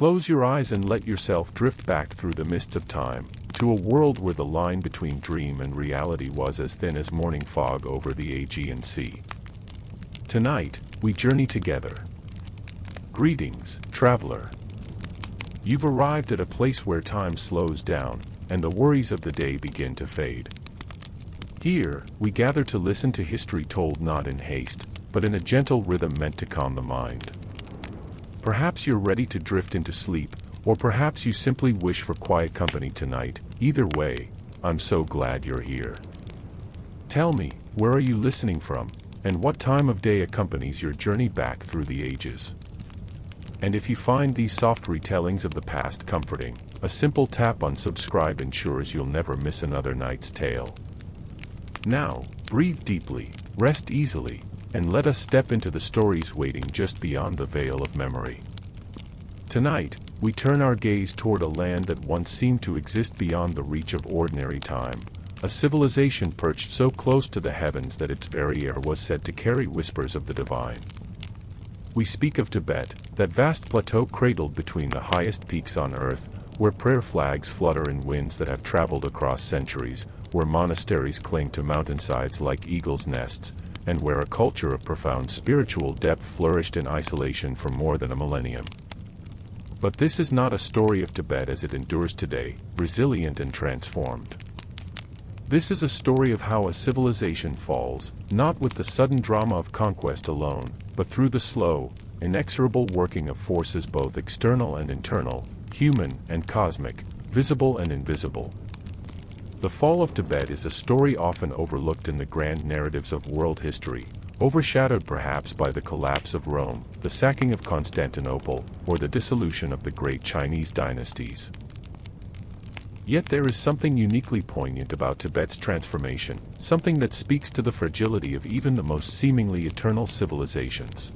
Close your eyes and let yourself drift back through the mists of time, to a world where the line between dream and reality was as thin as morning fog over the Aegean Sea. Tonight, we journey together. Greetings, traveler. You've arrived at a place where time slows down, and the worries of the day begin to fade. Here, we gather to listen to history told not in haste, but in a gentle rhythm meant to calm the mind. Perhaps you're ready to drift into sleep, or perhaps you simply wish for quiet company tonight. Either way, I'm so glad you're here. Tell me, where are you listening from, and what time of day accompanies your journey back through the ages? And if you find these soft retellings of the past comforting, a simple tap on subscribe ensures you'll never miss another night's tale. Now, breathe deeply, rest easily, and let us step into the stories waiting just beyond the veil of memory. Tonight, we turn our gaze toward a land that once seemed to exist beyond the reach of ordinary time, a civilization perched so close to the heavens that its very air was said to carry whispers of the divine. We speak of Tibet, that vast plateau cradled between the highest peaks on earth, where prayer flags flutter in winds that have traveled across centuries, where monasteries cling to mountainsides like eagles' nests, and where a culture of profound spiritual depth flourished in isolation for more than a millennium. But this is not a story of Tibet as it endures today, resilient and transformed. This is a story of how a civilization falls, not with the sudden drama of conquest alone, but through the slow, inexorable working of forces both external and internal, human and cosmic, visible and invisible. The fall of Tibet is a story often overlooked in the grand narratives of world history, overshadowed perhaps by the collapse of Rome, the sacking of Constantinople, or the dissolution of the great Chinese dynasties. Yet there is something uniquely poignant about Tibet's transformation, something that speaks to the fragility of even the most seemingly eternal civilizations.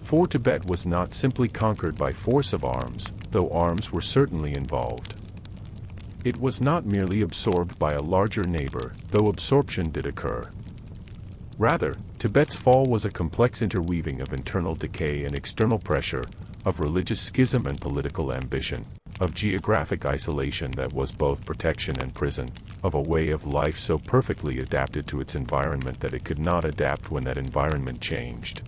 For Tibet was not simply conquered by force of arms, though arms were certainly involved. It was not merely absorbed by a larger neighbor, though absorption did occur. Rather, Tibet's fall was a complex interweaving of internal decay and external pressure, of religious schism and political ambition, of geographic isolation that was both protection and prison, of a way of life so perfectly adapted to its environment that it could not adapt when that environment changed.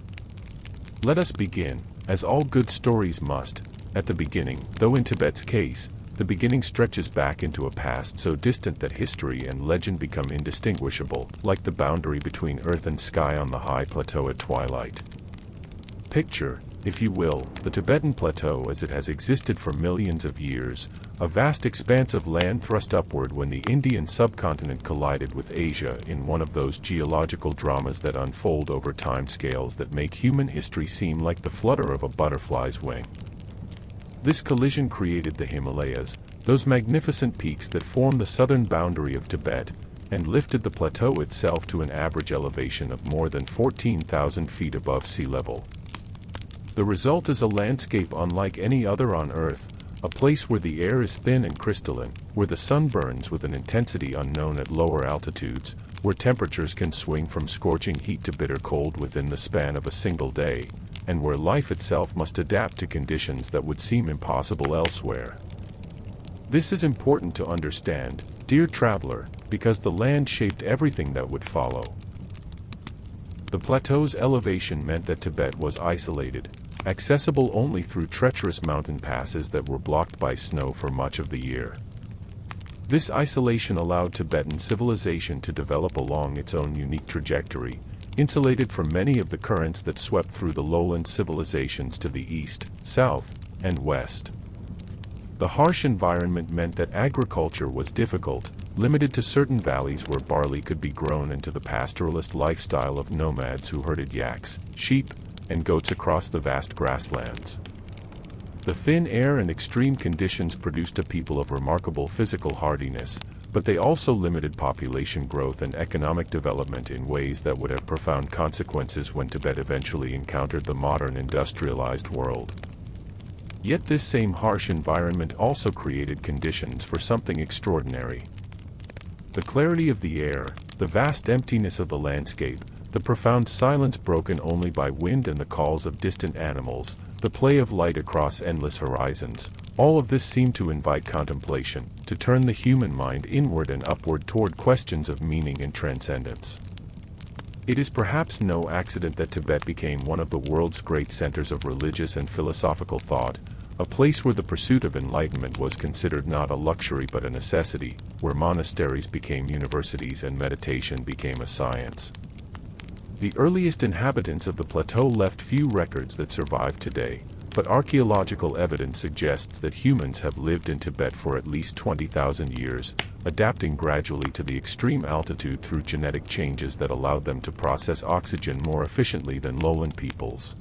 Let us begin, as all good stories must, at the beginning, though in Tibet's case, the beginning stretches back into a past so distant that history and legend become indistinguishable, like the boundary between earth and sky on the high plateau at twilight. Picture, if you will, the Tibetan plateau as it has existed for millions of years, a vast expanse of land thrust upward when the Indian subcontinent collided with Asia in one of those geological dramas that unfold over timescales that make human history seem like the flutter of a butterfly's wing. This collision created the Himalayas, those magnificent peaks that form the southern boundary of Tibet, and lifted the plateau itself to an average elevation of more than 14,000 feet above sea level. The result is a landscape unlike any other on Earth, a place where the air is thin and crystalline, where the sun burns with an intensity unknown at lower altitudes, where temperatures can swing from scorching heat to bitter cold within the span of a single day, and where life itself must adapt to conditions that would seem impossible elsewhere. This is important to understand, dear traveler, because the land shaped everything that would follow. The plateau's elevation meant that Tibet was isolated, accessible only through treacherous mountain passes that were blocked by snow for much of the year. This isolation allowed Tibetan civilization to develop along its own unique trajectory, insulated from many of the currents that swept through the lowland civilizations to the east, south, and west. The harsh environment meant that agriculture was difficult, limited to certain valleys where barley could be grown, into the pastoralist lifestyle of nomads who herded yaks, sheep, and goats across the vast grasslands. The thin air and extreme conditions produced a people of remarkable physical hardiness, but they also limited population growth and economic development in ways that would have profound consequences when Tibet eventually encountered the modern industrialized world. Yet this same harsh environment also created conditions for something extraordinary. The clarity of the air, the vast emptiness of the landscape, the profound silence broken only by wind and the calls of distant animals, the play of light across endless horizons, all of this seemed to invite contemplation, to turn the human mind inward and upward toward questions of meaning and transcendence. It is perhaps no accident that Tibet became one of the world's great centers of religious and philosophical thought, a place where the pursuit of enlightenment was considered not a luxury but a necessity, where monasteries became universities and meditation became a science. The earliest inhabitants of the plateau left few records that survive today, but archaeological evidence suggests that humans have lived in Tibet for at least 20,000 years, adapting gradually to the extreme altitude through genetic changes that allowed them to process oxygen more efficiently than lowland peoples.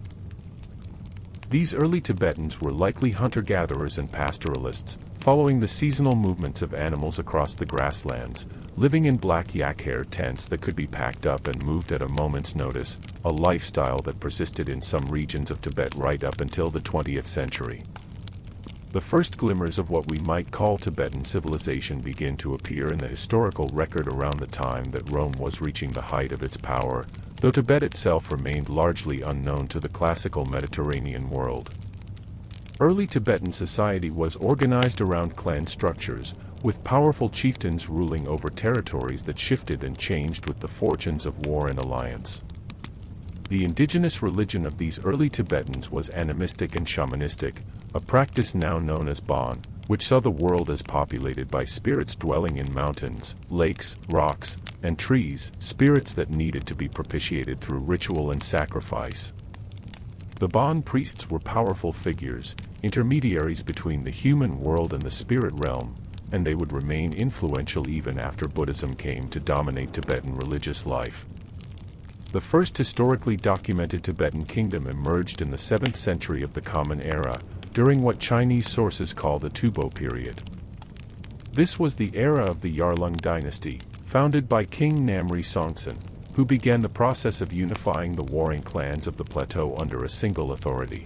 These early Tibetans were likely hunter-gatherers and pastoralists, following the seasonal movements of animals across the grasslands, living in black yak-hair tents that could be packed up and moved at a moment's notice, a lifestyle that persisted in some regions of Tibet right up until the 20th century. The first glimmers of what we might call Tibetan civilization begin to appear in the historical record around the time that Rome was reaching the height of its power, though Tibet itself remained largely unknown to the classical Mediterranean world. Early Tibetan society was organized around clan structures, with powerful chieftains ruling over territories that shifted and changed with the fortunes of war and alliance. The indigenous religion of these early Tibetans was animistic and shamanistic, a practice now known as Bon, which saw the world as populated by spirits dwelling in mountains, lakes, rocks, and trees, spirits that needed to be propitiated through ritual and sacrifice. The Bon priests were powerful figures, intermediaries between the human world and the spirit realm, and they would remain influential even after Buddhism came to dominate Tibetan religious life. The first historically documented Tibetan kingdom emerged in the 7th century of the Common Era, during what Chinese sources call the Tubo period. This was the era of the Yarlung dynasty, founded by King Namri Songtsen, who began the process of unifying the warring clans of the plateau under a single authority.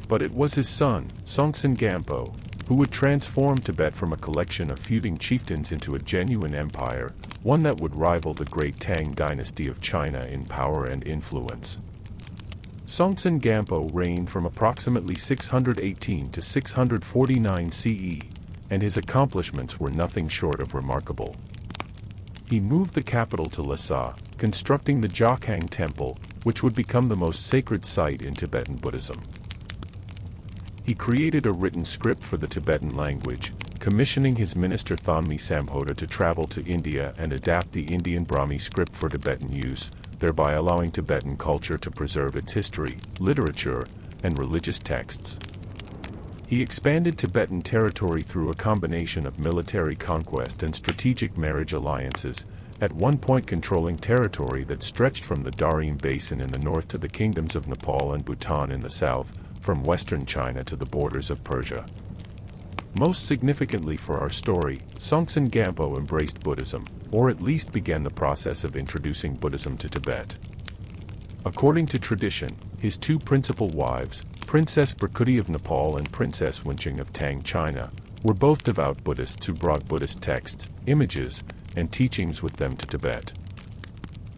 But it was his son, Songtsen Gampo, who would transform Tibet from a collection of feuding chieftains into a genuine empire, one that would rival the great Tang dynasty of China in power and influence. Songtsen Gampo reigned from approximately 618 to 649 CE, and his accomplishments were nothing short of remarkable. He moved the capital to Lhasa, constructing the Jokhang Temple, which would become the most sacred site in Tibetan Buddhism. He created a written script for the Tibetan language, commissioning his minister Thonmi Sambhoda to travel to India and adapt the Indian Brahmi script for Tibetan use, thereby allowing Tibetan culture to preserve its history, literature, and religious texts. He expanded Tibetan territory through a combination of military conquest and strategic marriage alliances, at one point controlling territory that stretched from the Darien Basin in the north to the kingdoms of Nepal and Bhutan in the south, from western China to the borders of Persia. Most significantly for our story, Songtsen Gampo embraced Buddhism, or at least began the process of introducing Buddhism to Tibet. According to tradition, his two principal wives, Princess Birkuti of Nepal and Princess Wenching of Tang China, were both devout Buddhists who brought Buddhist texts, images, and teachings with them to Tibet.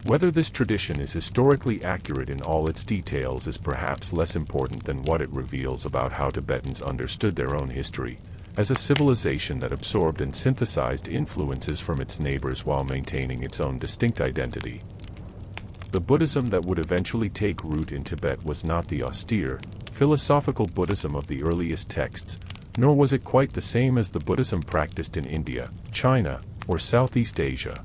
Whether this tradition is historically accurate in all its details is perhaps less important than what it reveals about how Tibetans understood their own history, as a civilization that absorbed and synthesized influences from its neighbors while maintaining its own distinct identity. The Buddhism that would eventually take root in Tibet was not the austere, philosophical Buddhism of the earliest texts, nor was it quite the same as the Buddhism practiced in India, China, or Southeast Asia.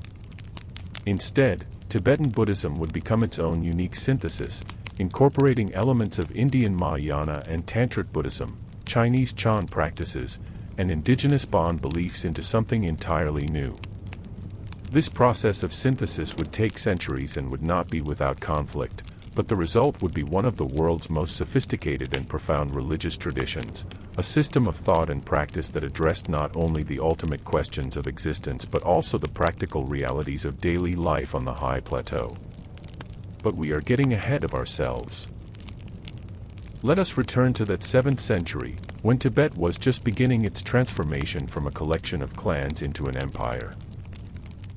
Instead, Tibetan Buddhism would become its own unique synthesis, incorporating elements of Indian Mahayana and Tantric Buddhism, Chinese Chan practices, and indigenous Bon beliefs into something entirely new. This process of synthesis would take centuries and would not be without conflict, but the result would be one of the world's most sophisticated and profound religious traditions, a system of thought and practice that addressed not only the ultimate questions of existence but also the practical realities of daily life on the high plateau. But we are getting ahead of ourselves. Let us return to that 7th century, when Tibet was just beginning its transformation from a collection of clans into an empire.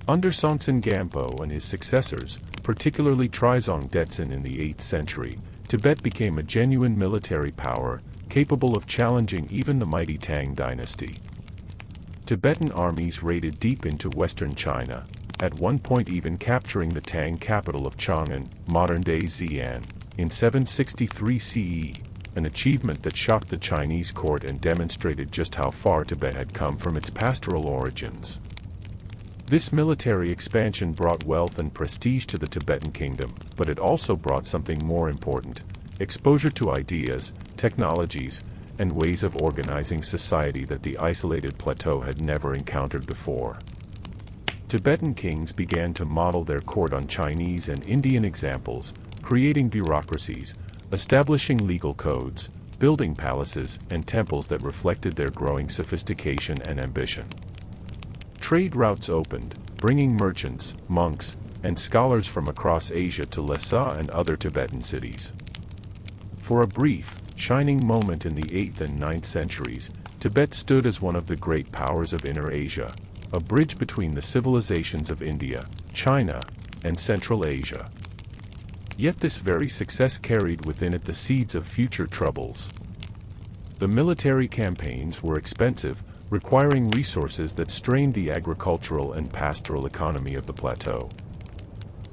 Under Songtsen Gampo and his successors, particularly Trizong Detsen in the 8th century, Tibet became a genuine military power, capable of challenging even the mighty Tang dynasty. Tibetan armies raided deep into western China, at one point even capturing the Tang capital of Chang'an, modern-day Xi'an, in 763 CE, an achievement that shocked the Chinese court and demonstrated just how far Tibet had come from its pastoral origins. This military expansion brought wealth and prestige to the Tibetan kingdom, but it also brought something more important: exposure to ideas, technologies, and ways of organizing society that the isolated plateau had never encountered before. Tibetan kings began to model their court on Chinese and Indian examples, creating bureaucracies, establishing legal codes, building palaces and temples that reflected their growing sophistication and ambition. Trade routes opened, bringing merchants, monks, and scholars from across Asia to Lhasa and other Tibetan cities. For a brief, shining moment in the 8th and 9th centuries, Tibet stood as one of the great powers of Inner Asia, a bridge between the civilizations of India, China, and Central Asia. Yet this very success carried within it the seeds of future troubles. The military campaigns were expensive, requiring resources that strained the agricultural and pastoral economy of the plateau.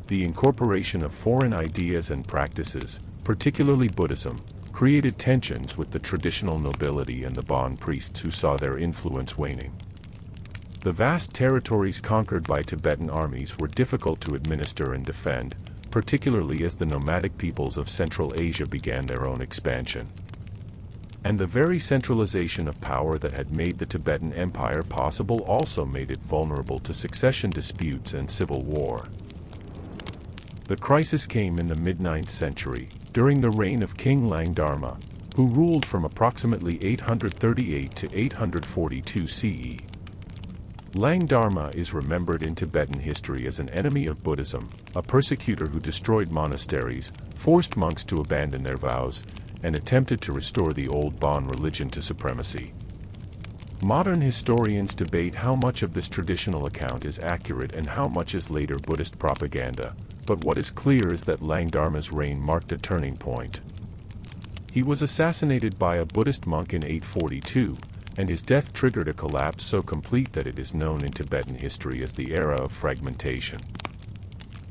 The incorporation of foreign ideas and practices, particularly Buddhism, created tensions with the traditional nobility and the Bon priests who saw their influence waning. The vast territories conquered by Tibetan armies were difficult to administer and defend, particularly as the nomadic peoples of Central Asia began their own expansion. And the very centralization of power that had made the Tibetan Empire possible also made it vulnerable to succession disputes and civil war. The crisis came in the mid-9th century, during the reign of King Langdarma, who ruled from approximately 838 to 842 CE. Langdarma is remembered in Tibetan history as an enemy of Buddhism, a persecutor who destroyed monasteries, forced monks to abandon their vows, and attempted to restore the old Bon religion to supremacy. Modern historians debate how much of this traditional account is accurate and how much is later Buddhist propaganda, but what is clear is that Langdarma's reign marked a turning point. He was assassinated by a Buddhist monk in 842, and his death triggered a collapse so complete that it is known in Tibetan history as the era of fragmentation.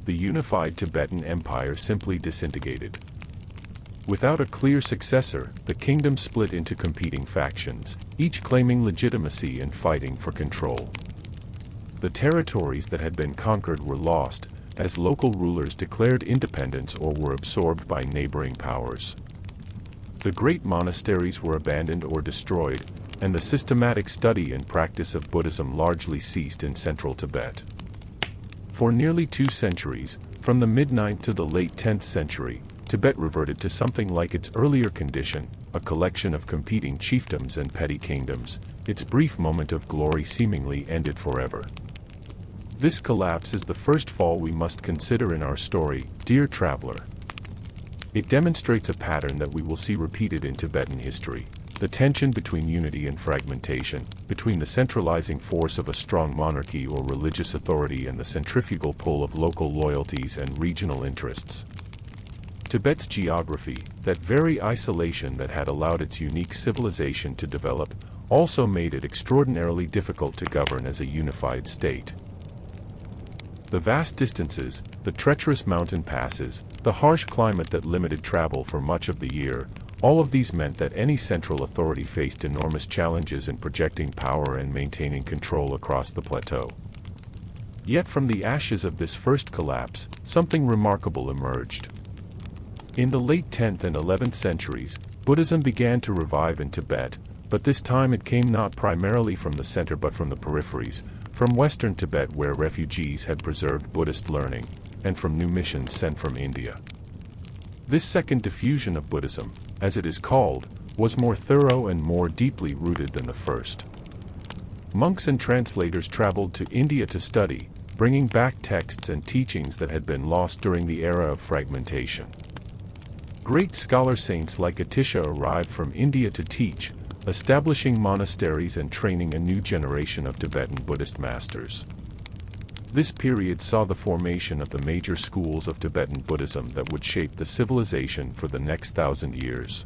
The unified Tibetan Empire simply disintegrated. Without a clear successor, the kingdom split into competing factions, each claiming legitimacy and fighting for control. The territories that had been conquered were lost, as local rulers declared independence or were absorbed by neighboring powers. The great monasteries were abandoned or destroyed, and the systematic study and practice of Buddhism largely ceased in central Tibet. For nearly 2 centuries, from the mid-9th to the late 10th century, Tibet reverted to something like its earlier condition, a collection of competing chiefdoms and petty kingdoms. Its brief moment of glory seemingly ended forever. This collapse is the first fall we must consider in our story, dear traveler. It demonstrates a pattern that we will see repeated in Tibetan history: the tension between unity and fragmentation, between the centralizing force of a strong monarchy or religious authority and the centrifugal pull of local loyalties and regional interests. Tibet's geography, that very isolation that had allowed its unique civilization to develop, also made it extraordinarily difficult to govern as a unified state. The vast distances, the treacherous mountain passes, the harsh climate that limited travel for much of the year, all of these meant that any central authority faced enormous challenges in projecting power and maintaining control across the plateau. Yet from the ashes of this first collapse, something remarkable emerged. In the late 10th and 11th centuries, Buddhism began to revive in Tibet, but this time it came not primarily from the center but from the peripheries, from western Tibet where refugees had preserved Buddhist learning, and from new missions sent from India. This second diffusion of Buddhism, as it is called, was more thorough and more deeply rooted than the first. Monks and translators traveled to India to study, bringing back texts and teachings that had been lost during the era of fragmentation. Great scholar saints like Atisha arrived from India to teach, establishing monasteries and training a new generation of Tibetan Buddhist masters. This period saw the formation of the major schools of Tibetan Buddhism that would shape the civilization for the next 1,000 years.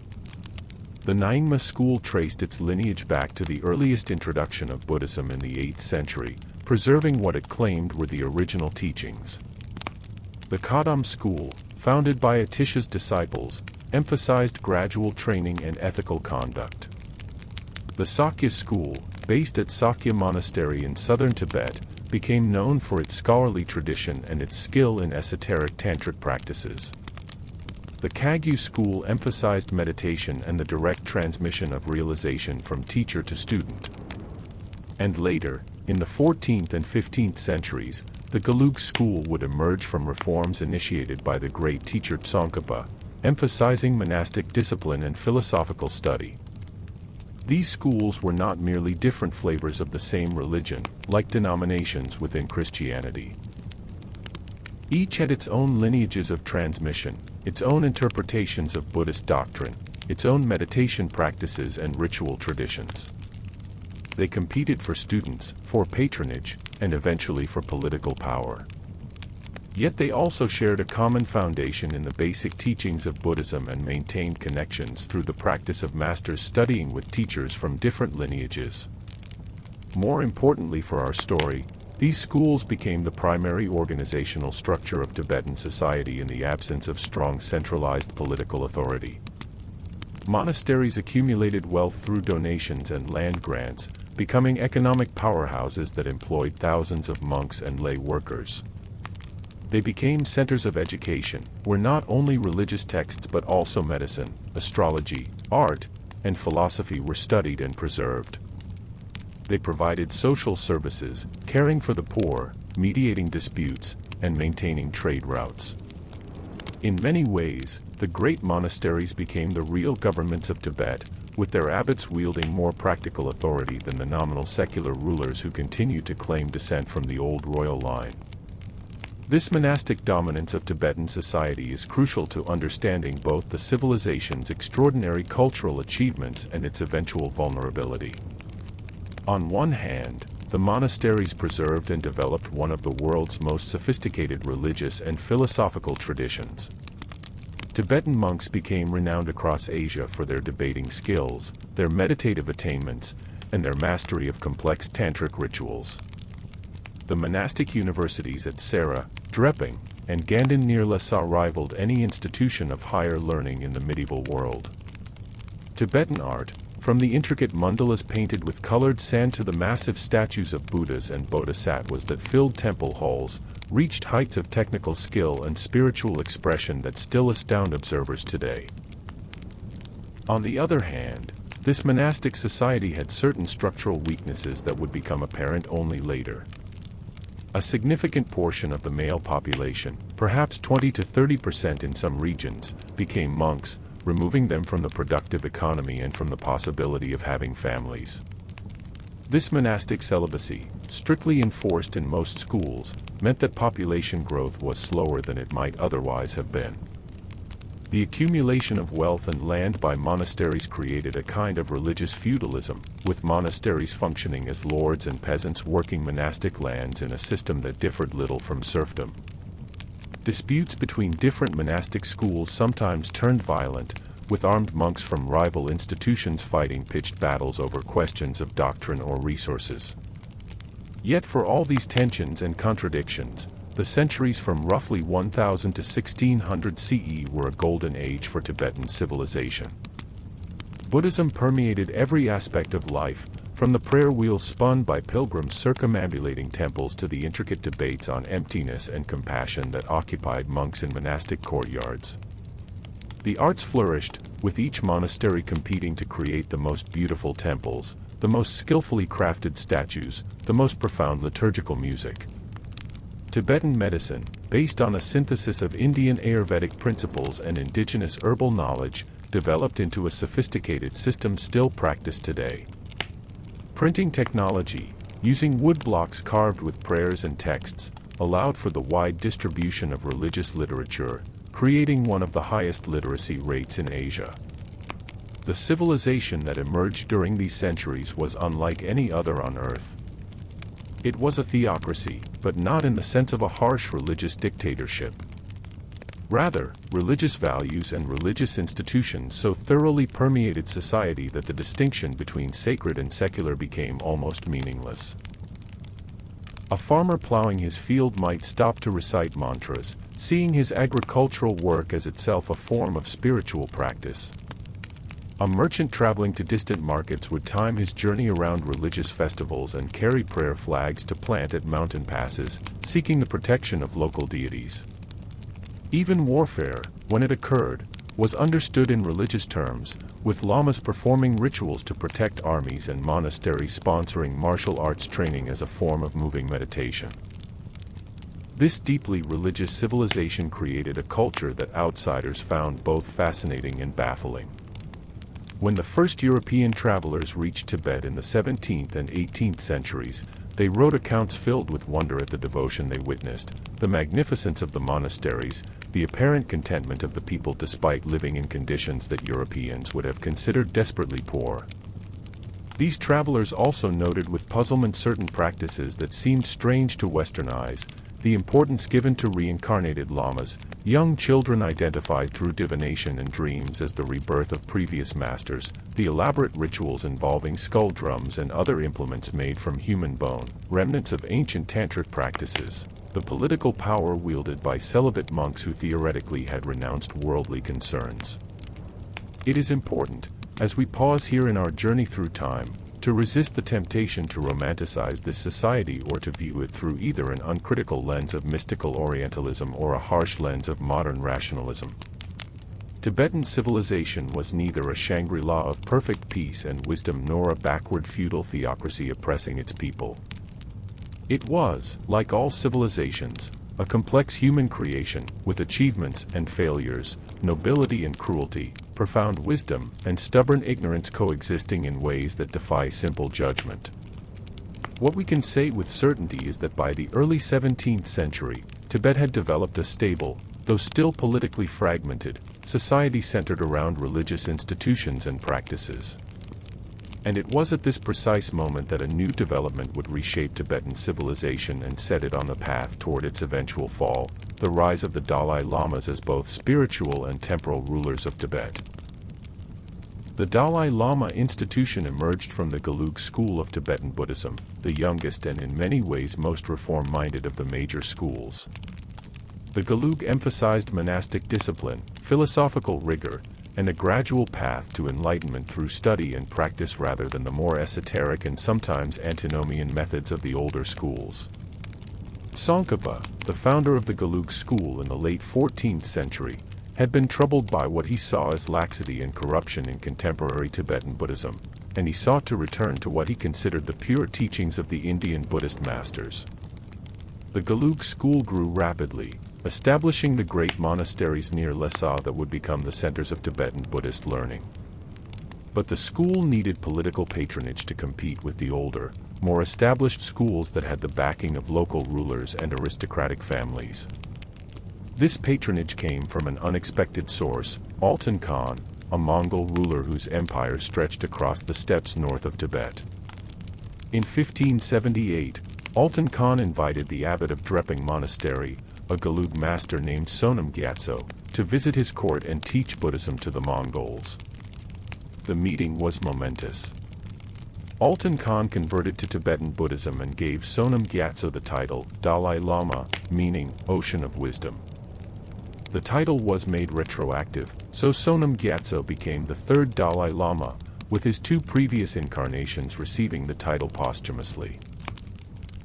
The Nyingma school traced its lineage back to the earliest introduction of Buddhism in the 8th century, preserving what it claimed were the original teachings. The Kadam school, founded by Atisha's disciples, emphasized gradual training and ethical conduct. The Sakya school, based at Sakya Monastery in southern Tibet, became known for its scholarly tradition and its skill in esoteric tantric practices. The Kagyu school emphasized meditation and the direct transmission of realization from teacher to student. And later, in the 14th and 15th centuries, the Gelug school would emerge from reforms initiated by the great teacher Tsongkhapa, emphasizing monastic discipline and philosophical study. These schools were not merely different flavors of the same religion, like denominations within Christianity. Each had its own lineages of transmission, its own interpretations of Buddhist doctrine, its own meditation practices and ritual traditions. They competed for students, for patronage, and eventually for political power. Yet they also shared a common foundation in the basic teachings of Buddhism and maintained connections through the practice of masters studying with teachers from different lineages. More importantly for our story, these schools became the primary organizational structure of Tibetan society in the absence of strong centralized political authority. Monasteries accumulated wealth through donations and land grants, becoming economic powerhouses that employed thousands of monks and lay workers. They became centers of education, where not only religious texts but also medicine, astrology, art, and philosophy were studied and preserved. They provided social services, caring for the poor, mediating disputes, and maintaining trade routes. In many ways, the great monasteries became the real governments of Tibet, with their abbots wielding more practical authority than the nominal secular rulers who continued to claim descent from the old royal line. This monastic dominance of Tibetan society is crucial to understanding both the civilization's extraordinary cultural achievements and its eventual vulnerability. On one hand, the monasteries preserved and developed one of the world's most sophisticated religious and philosophical traditions. Tibetan monks became renowned across Asia for their debating skills, their meditative attainments, and their mastery of complex tantric rituals. The monastic universities at Sera, Drepung, and Ganden near Lhasa rivaled any institution of higher learning in the medieval world. Tibetan art, from the intricate mandalas painted with colored sand to the massive statues of Buddhas and Bodhisattvas that filled temple halls, reached heights of technical skill and spiritual expression that still astound observers today. On the other hand, this monastic society had certain structural weaknesses that would become apparent only later. A significant portion of the male population, perhaps 20 to 30% in some regions, became monks, removing them from the productive economy and from the possibility of having families. This monastic celibacy, strictly enforced in most schools, meant that population growth was slower than it might otherwise have been. The accumulation of wealth and land by monasteries created a kind of religious feudalism, with monasteries functioning as lords and peasants working monastic lands in a system that differed little from serfdom. Disputes between different monastic schools sometimes turned violent, with armed monks from rival institutions fighting pitched battles over questions of doctrine or resources. Yet for all these tensions and contradictions, the centuries from roughly 1000 to 1600 CE were a golden age for Tibetan civilization. Buddhism permeated every aspect of life, from the prayer wheel spun by pilgrims circumambulating temples to the intricate debates on emptiness and compassion that occupied monks in monastic courtyards. The arts flourished, with each monastery competing to create the most beautiful temples, the most skillfully crafted statues, the most profound liturgical music. Tibetan medicine, based on a synthesis of Indian Ayurvedic principles and indigenous herbal knowledge, developed into a sophisticated system still practiced today. Printing technology, using wood blocks carved with prayers and texts, allowed for the wide distribution of religious literature, creating one of the highest literacy rates in Asia. The civilization that emerged during these centuries was unlike any other on Earth. It was a theocracy, but not in the sense of a harsh religious dictatorship. Rather, religious values and religious institutions so thoroughly permeated society that the distinction between sacred and secular became almost meaningless. A farmer plowing his field might stop to recite mantras, seeing his agricultural work as itself a form of spiritual practice. A merchant traveling to distant markets would time his journey around religious festivals and carry prayer flags to plant at mountain passes, seeking the protection of local deities. Even warfare, when it occurred, was understood in religious terms, with lamas performing rituals to protect armies and monasteries sponsoring martial arts training as a form of moving meditation. This deeply religious civilization created a culture that outsiders found both fascinating and baffling. When the first European travelers reached Tibet in the 17th and 18th centuries, they wrote accounts filled with wonder at the devotion they witnessed, the magnificence of the monasteries, the apparent contentment of the people despite living in conditions that Europeans would have considered desperately poor. These travelers also noted with puzzlement certain practices that seemed strange to Western eyes, the importance given to reincarnated lamas, young children identified through divination and dreams as the rebirth of previous masters, the elaborate rituals involving skull drums and other implements made from human bone, remnants of ancient tantric practices, the political power wielded by celibate monks who theoretically had renounced worldly concerns. It is important, as we pause here in our journey through time, to resist the temptation to romanticize this society or to view it through either an uncritical lens of mystical Orientalism or a harsh lens of modern rationalism. Tibetan civilization was neither a Shangri-La of perfect peace and wisdom nor a backward feudal theocracy oppressing its people. It was, like all civilizations, a complex human creation, with achievements and failures, nobility and cruelty, profound wisdom and stubborn ignorance coexisting in ways that defy simple judgment. What we can say with certainty is that by the early 17th century, Tibet had developed a stable, though still politically fragmented, society centered around religious institutions and practices. And it was at this precise moment that a new development would reshape Tibetan civilization and set it on the path toward its eventual fall, the rise of the Dalai Lamas as both spiritual and temporal rulers of Tibet. The Dalai Lama institution emerged from the Gelug school of Tibetan Buddhism, the youngest and in many ways most reform-minded of the major schools. The Gelug emphasized monastic discipline, philosophical rigor, and a gradual path to enlightenment through study and practice rather than the more esoteric and sometimes antinomian methods of the older schools. Tsongkhapa, the founder of the Gelug school in the late 14th century, had been troubled by what he saw as laxity and corruption in contemporary Tibetan Buddhism, and he sought to return to what he considered the pure teachings of the Indian Buddhist masters. The Gelug school grew rapidly, establishing the great monasteries near Lhasa that would become the centers of Tibetan Buddhist learning. But the school needed political patronage to compete with the older, more established schools that had the backing of local rulers and aristocratic families. This patronage came from an unexpected source, Altan Khan, a Mongol ruler whose empire stretched across the steppes north of Tibet. In 1578, Altan Khan invited the abbot of Drepung Monastery, a Gelug master named Sonam Gyatso, to visit his court and teach Buddhism to the Mongols. The meeting was momentous. Altan Khan converted to Tibetan Buddhism and gave Sonam Gyatso the title Dalai Lama, meaning Ocean of Wisdom. The title was made retroactive, so Sonam Gyatso became the third Dalai Lama, with his two previous incarnations receiving the title posthumously.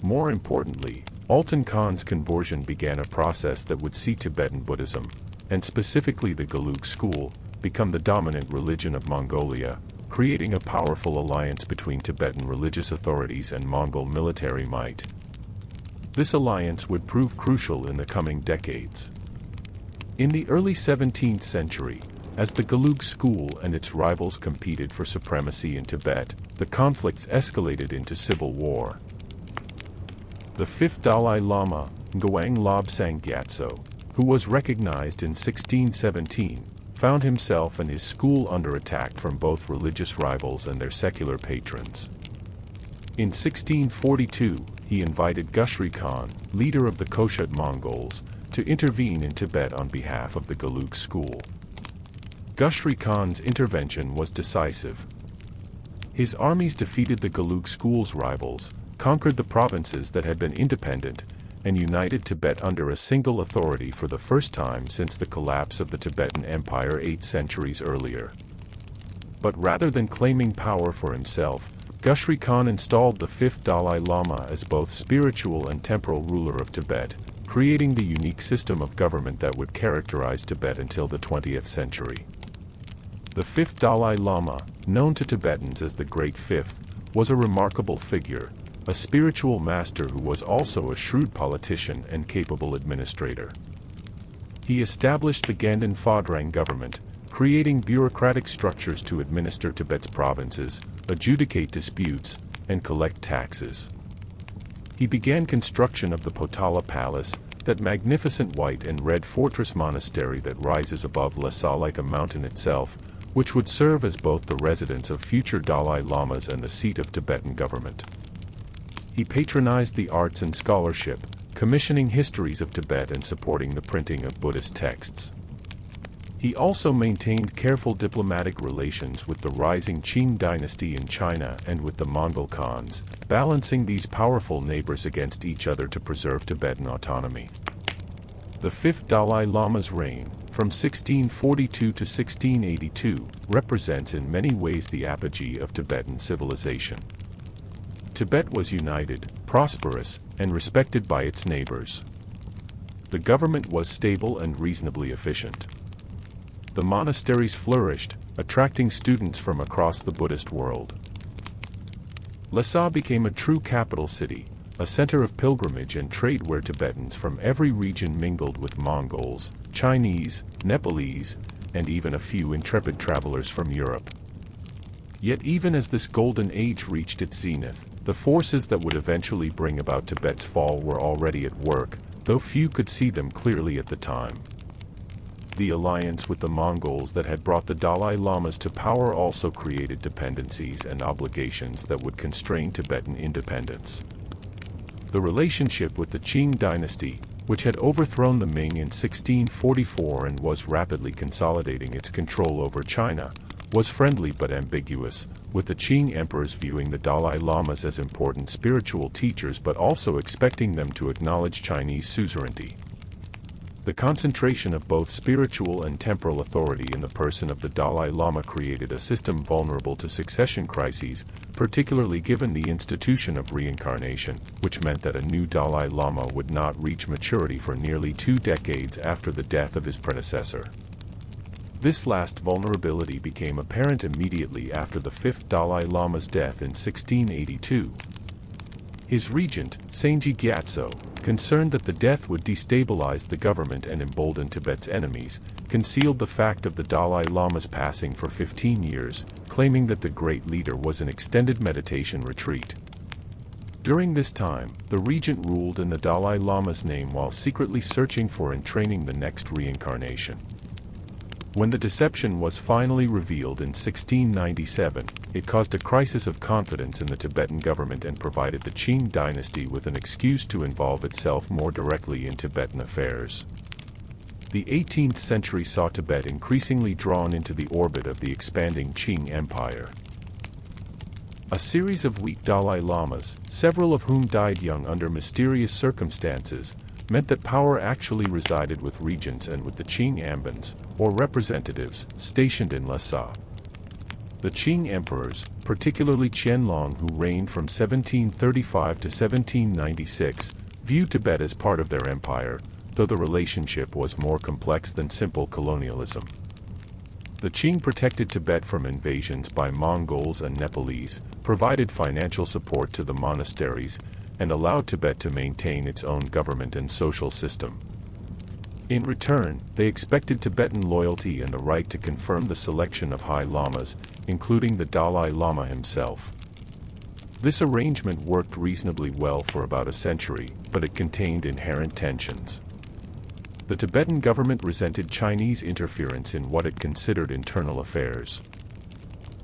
More importantly, Altan Khan's conversion began a process that would see Tibetan Buddhism, and specifically the Gelug school, become the dominant religion of Mongolia, creating a powerful alliance between Tibetan religious authorities and Mongol military might. This alliance would prove crucial in the coming decades. In the early 17th century, as the Gelug school and its rivals competed for supremacy in Tibet, the conflicts escalated into civil war. The fifth Dalai Lama, Ngawang Lobsang Gyatso, who was recognized in 1617, found himself and his school under attack from both religious rivals and their secular patrons. In 1642, he invited Gusri Khan, leader of the Koshut Mongols, to intervene in Tibet on behalf of the Gelug school. Gusri Khan's intervention was decisive. His armies defeated the Gelug school's rivals, conquered the provinces that had been independent, and united Tibet under a single authority for the first time since the collapse of the Tibetan Empire 8 centuries earlier. But rather than claiming power for himself, Gusri Khan installed the 5th Dalai Lama as both spiritual and temporal ruler of Tibet, creating the unique system of government that would characterize Tibet until the 20th century. The 5th Dalai Lama, known to Tibetans as the Great Fifth, was a remarkable figure, a spiritual master who was also a shrewd politician and capable administrator. He established the Ganden Phodrang government, creating bureaucratic structures to administer Tibet's provinces, adjudicate disputes, and collect taxes. He began construction of the Potala Palace, that magnificent white and red fortress monastery that rises above Lhasa like a mountain itself, which would serve as both the residence of future Dalai Lamas and the seat of Tibetan government. He patronized the arts and scholarship, commissioning histories of Tibet and supporting the printing of Buddhist texts. He also maintained careful diplomatic relations with the rising Qing dynasty in China and with the Mongol Khans, balancing these powerful neighbors against each other to preserve Tibetan autonomy. The 5th Dalai Lama's reign, from 1642 to 1682, represents in many ways the apogee of Tibetan civilization. Tibet was united, prosperous, and respected by its neighbors. The government was stable and reasonably efficient. The monasteries flourished, attracting students from across the Buddhist world. Lhasa became a true capital city, a center of pilgrimage and trade where Tibetans from every region mingled with Mongols, Chinese, Nepalese, and even a few intrepid travelers from Europe. Yet even as this golden age reached its zenith, the forces that would eventually bring about Tibet's fall were already at work, though few could see them clearly at the time. The alliance with the Mongols that had brought the Dalai Lamas to power also created dependencies and obligations that would constrain Tibetan independence. The relationship with the Qing dynasty, which had overthrown the Ming in 1644 and was rapidly consolidating its control over China, was friendly but ambiguous, with the Qing emperors viewing the Dalai Lamas as important spiritual teachers but also expecting them to acknowledge Chinese suzerainty. The concentration of both spiritual and temporal authority in the person of the Dalai Lama created a system vulnerable to succession crises, particularly given the institution of reincarnation, which meant that a new Dalai Lama would not reach maturity for nearly 2 decades after the death of his predecessor. This last vulnerability became apparent immediately after the 5th Dalai Lama's death in 1682. His regent, Senji Gyatso, concerned that the death would destabilize the government and embolden Tibet's enemies, concealed the fact of the Dalai Lama's passing for 15 years, claiming that the great leader was in extended meditation retreat. During this time, the regent ruled in the Dalai Lama's name while secretly searching for and training the next reincarnation. When the deception was finally revealed in 1697, it caused a crisis of confidence in the Tibetan government and provided the Qing dynasty with an excuse to involve itself more directly in Tibetan affairs. The 18th century saw Tibet increasingly drawn into the orbit of the expanding Qing Empire. A series of weak Dalai Lamas, several of whom died young under mysterious circumstances, meant that power actually resided with regents and with the Qing ambans, or representatives, stationed in Lhasa. The Qing emperors, particularly Qianlong who reigned from 1735 to 1796, viewed Tibet as part of their empire, though the relationship was more complex than simple colonialism. The Qing protected Tibet from invasions by Mongols and Nepalese, provided financial support to the monasteries, and allowed Tibet to maintain its own government and social system. In return, they expected Tibetan loyalty and the right to confirm the selection of high lamas, including the Dalai Lama himself. This arrangement worked reasonably well for about a century, but it contained inherent tensions. The Tibetan government resented Chinese interference in what it considered internal affairs.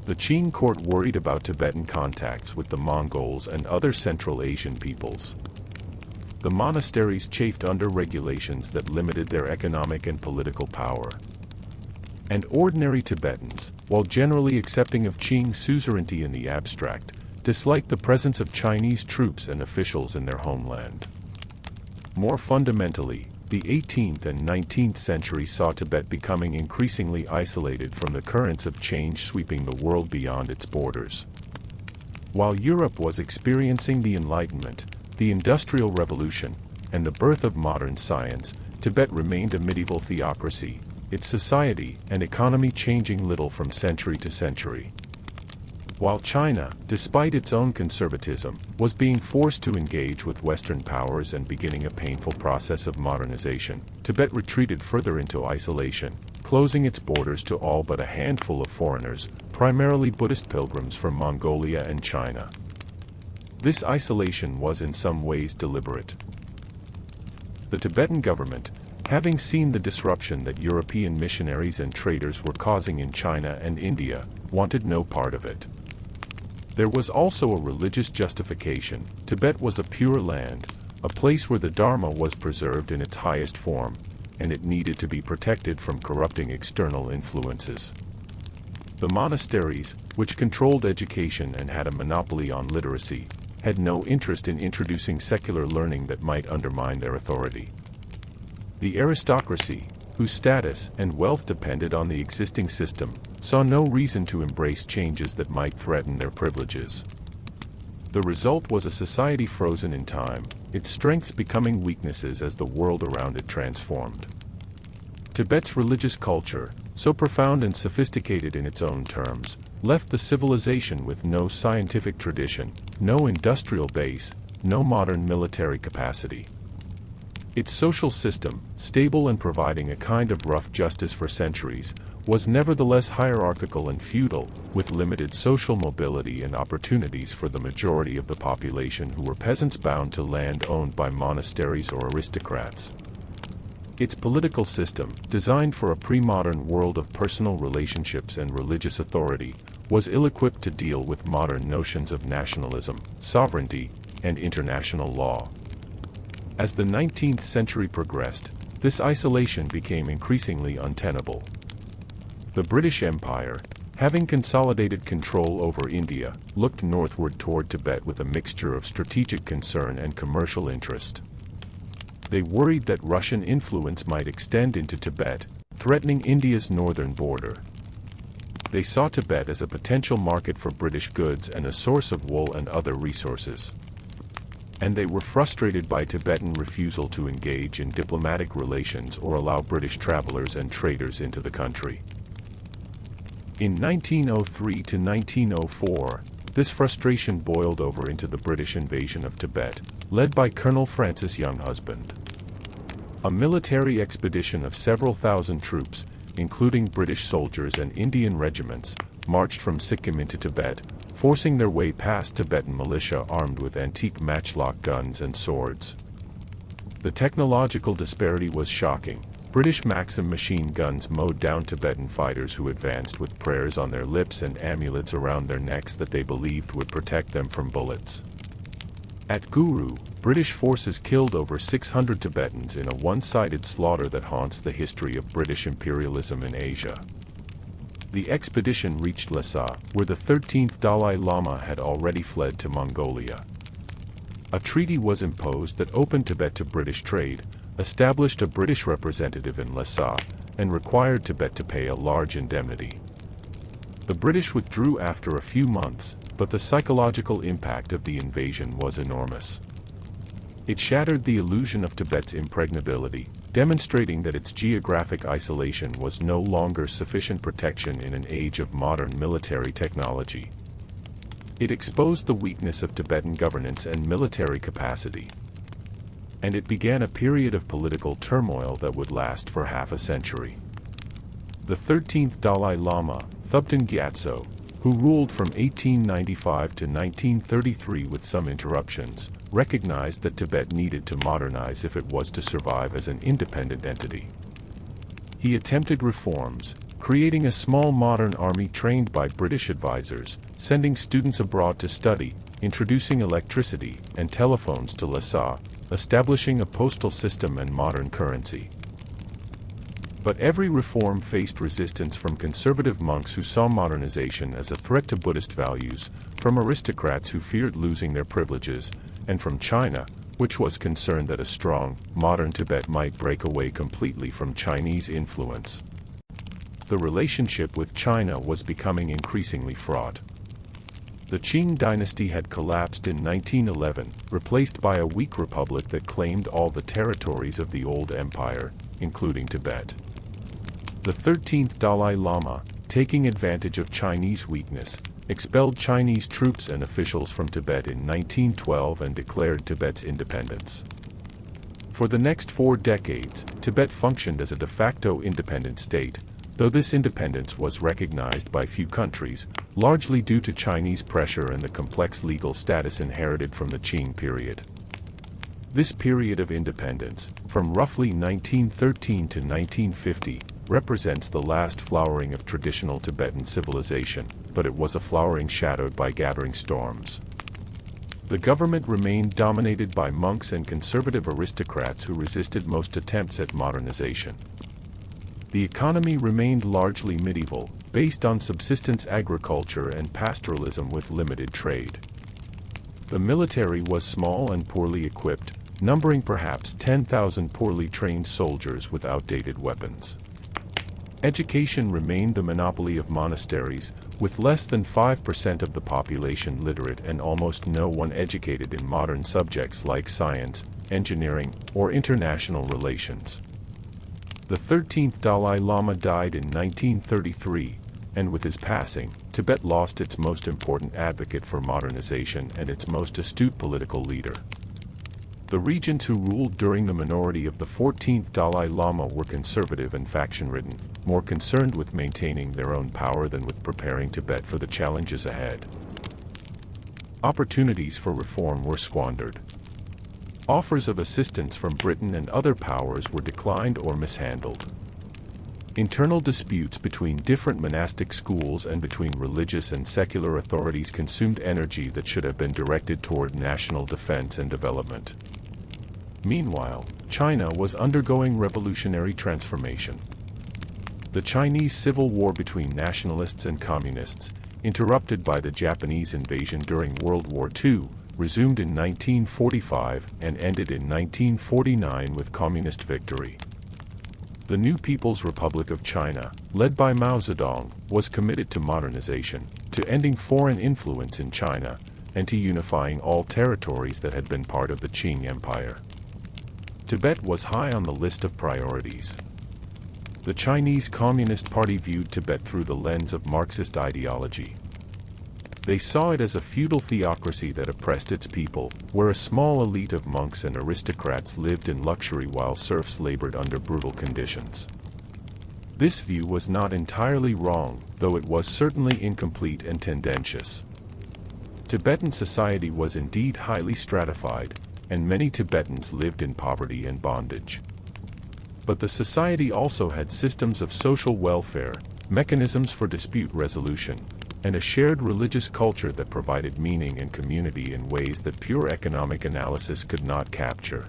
The Qing court worried about Tibetan contacts with the Mongols and other Central Asian peoples. The monasteries chafed under regulations that limited their economic and political power. And ordinary Tibetans, while generally accepting of Qing suzerainty in the abstract, disliked the presence of Chinese troops and officials in their homeland. More fundamentally, the 18th and 19th centuries saw Tibet becoming increasingly isolated from the currents of change sweeping the world beyond its borders. While Europe was experiencing the Enlightenment, the Industrial Revolution, and the birth of modern science, Tibet remained a medieval theocracy, its society and economy changing little from century to century. While China, despite its own conservatism, was being forced to engage with Western powers and beginning a painful process of modernization, Tibet retreated further into isolation, closing its borders to all but a handful of foreigners, primarily Buddhist pilgrims from Mongolia and China. This isolation was in some ways deliberate. The Tibetan government, having seen the disruption that European missionaries and traders were causing in China and India, wanted no part of it. There was also a religious justification. Tibet was a pure land, a place where the Dharma was preserved in its highest form, and it needed to be protected from corrupting external influences. The monasteries, which controlled education and had a monopoly on literacy, had no interest in introducing secular learning that might undermine their authority. The aristocracy, whose status and wealth depended on the existing system, saw no reason to embrace changes that might threaten their privileges. The result was a society frozen in time, its strengths becoming weaknesses as the world around it transformed. Tibet's religious culture, so profound and sophisticated in its own terms, left the civilization with no scientific tradition, no industrial base, no modern military capacity. Its social system, stable and providing a kind of rough justice for centuries, was nevertheless hierarchical and feudal, with limited social mobility and opportunities for the majority of the population who were peasants bound to land owned by monasteries or aristocrats. Its political system, designed for a pre-modern world of personal relationships and religious authority, was ill-equipped to deal with modern notions of nationalism, sovereignty, and international law. As the 19th century progressed, this isolation became increasingly untenable. The British Empire, having consolidated control over India, looked northward toward Tibet with a mixture of strategic concern and commercial interest. They worried that Russian influence might extend into Tibet, threatening India's northern border. They saw Tibet as a potential market for British goods and a source of wool and other resources. And they were frustrated by Tibetan refusal to engage in diplomatic relations or allow British travelers and traders into the country. In 1903 to 1904, this frustration boiled over into the British invasion of Tibet, led by Colonel Francis Younghusband. A military expedition of several thousand troops, including British soldiers and Indian regiments, marched from Sikkim into Tibet, forcing their way past Tibetan militia armed with antique matchlock guns and swords. The technological disparity was shocking. British Maxim machine guns mowed down Tibetan fighters who advanced with prayers on their lips and amulets around their necks that they believed would protect them from bullets. At Guru, British forces killed over 600 Tibetans in a one-sided slaughter that haunts the history of British imperialism in Asia. The expedition reached Lhasa, where the 13th Dalai Lama had already fled to Mongolia. A treaty was imposed that opened Tibet to British trade, established a British representative in Lhasa, and required Tibet to pay a large indemnity. The British withdrew after a few months, but the psychological impact of the invasion was enormous. It shattered the illusion of Tibet's impregnability, demonstrating that its geographic isolation was no longer sufficient protection in an age of modern military technology. It exposed the weakness of Tibetan governance and military capacity. And it began a period of political turmoil that would last for half a century. The 13th Dalai Lama, Thubten Gyatso, who ruled from 1895 to 1933 with some interruptions, recognized that Tibet needed to modernize if it was to survive as an independent entity. He attempted reforms, creating a small modern army trained by British advisors, sending students abroad to study, introducing electricity and telephones to Lhasa, establishing a postal system and modern currency. But every reform faced resistance from conservative monks who saw modernization as a threat to Buddhist values, from aristocrats who feared losing their privileges, and from China, which was concerned that a strong, modern Tibet might break away completely from Chinese influence. The relationship with China was becoming increasingly fraught. The Qing dynasty had collapsed in 1911, replaced by a weak republic that claimed all the territories of the old empire, including Tibet. The 13th Dalai Lama, taking advantage of Chinese weakness, expelled Chinese troops and officials from Tibet in 1912 and declared Tibet's independence. For the next 4 decades, Tibet functioned as a de facto independent state, though this independence was recognized by few countries, largely due to Chinese pressure and the complex legal status inherited from the Qing period. This period of independence, from roughly 1913 to 1950, represents the last flowering of traditional Tibetan civilization, but it was a flowering shadowed by gathering storms. The government remained dominated by monks and conservative aristocrats who resisted most attempts at modernization. The economy remained largely medieval, based on subsistence agriculture and pastoralism with limited trade. The military was small and poorly equipped, numbering perhaps 10,000 poorly trained soldiers with outdated weapons. Education remained the monopoly of monasteries, with less than 5% of the population literate and almost no one educated in modern subjects like science, engineering, or international relations. The 13th Dalai Lama died in 1933, and with his passing, Tibet lost its most important advocate for modernization and its most astute political leader. The regents who ruled during the minority of the 14th Dalai Lama were conservative and faction-ridden, more concerned with maintaining their own power than with preparing Tibet for the challenges ahead. Opportunities for reform were squandered. Offers of assistance from Britain and other powers were declined or mishandled. Internal disputes between different monastic schools and between religious and secular authorities consumed energy that should have been directed toward national defense and development. Meanwhile, China was undergoing revolutionary transformation. The Chinese Civil War between nationalists and communists, interrupted by the Japanese invasion during World War II, resumed in 1945 and ended in 1949 with communist victory. The new People's Republic of China, led by Mao Zedong, was committed to modernization, to ending foreign influence in China, and to unifying all territories that had been part of the Qing Empire. Tibet was high on the list of priorities. The Chinese Communist Party viewed Tibet through the lens of Marxist ideology. They saw it as a feudal theocracy that oppressed its people, where a small elite of monks and aristocrats lived in luxury while serfs labored under brutal conditions. This view was not entirely wrong, though it was certainly incomplete and tendentious. Tibetan society was indeed highly stratified, and many Tibetans lived in poverty and bondage. But the society also had systems of social welfare, mechanisms for dispute resolution, and a shared religious culture that provided meaning and community in ways that pure economic analysis could not capture.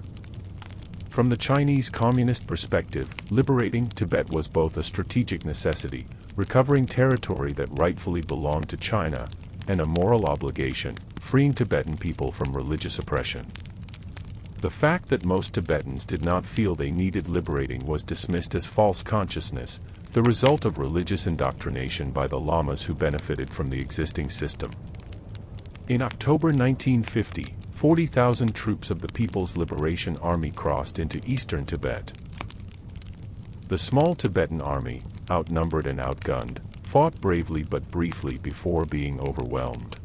From the Chinese Communist perspective, liberating Tibet was both a strategic necessity, recovering territory that rightfully belonged to China, and a moral obligation, freeing Tibetan people from religious oppression. The fact that most Tibetans did not feel they needed liberating was dismissed as false consciousness, the result of religious indoctrination by the lamas who benefited from the existing system. In October 1950, 40,000 troops of the People's Liberation Army crossed into eastern Tibet. The small Tibetan army, outnumbered and outgunned, fought bravely but briefly before being overwhelmed.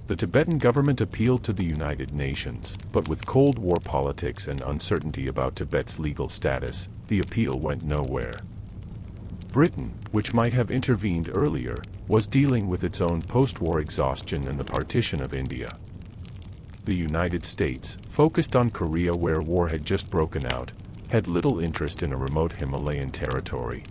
The Tibetan government appealed to the United Nations, but with Cold War politics and uncertainty about Tibet's legal status, the appeal went nowhere. Britain, which might have intervened earlier, was dealing with its own post-war exhaustion and the partition of India. The United States, focused on Korea where war had just broken out, had little interest in a remote Himalayan territory.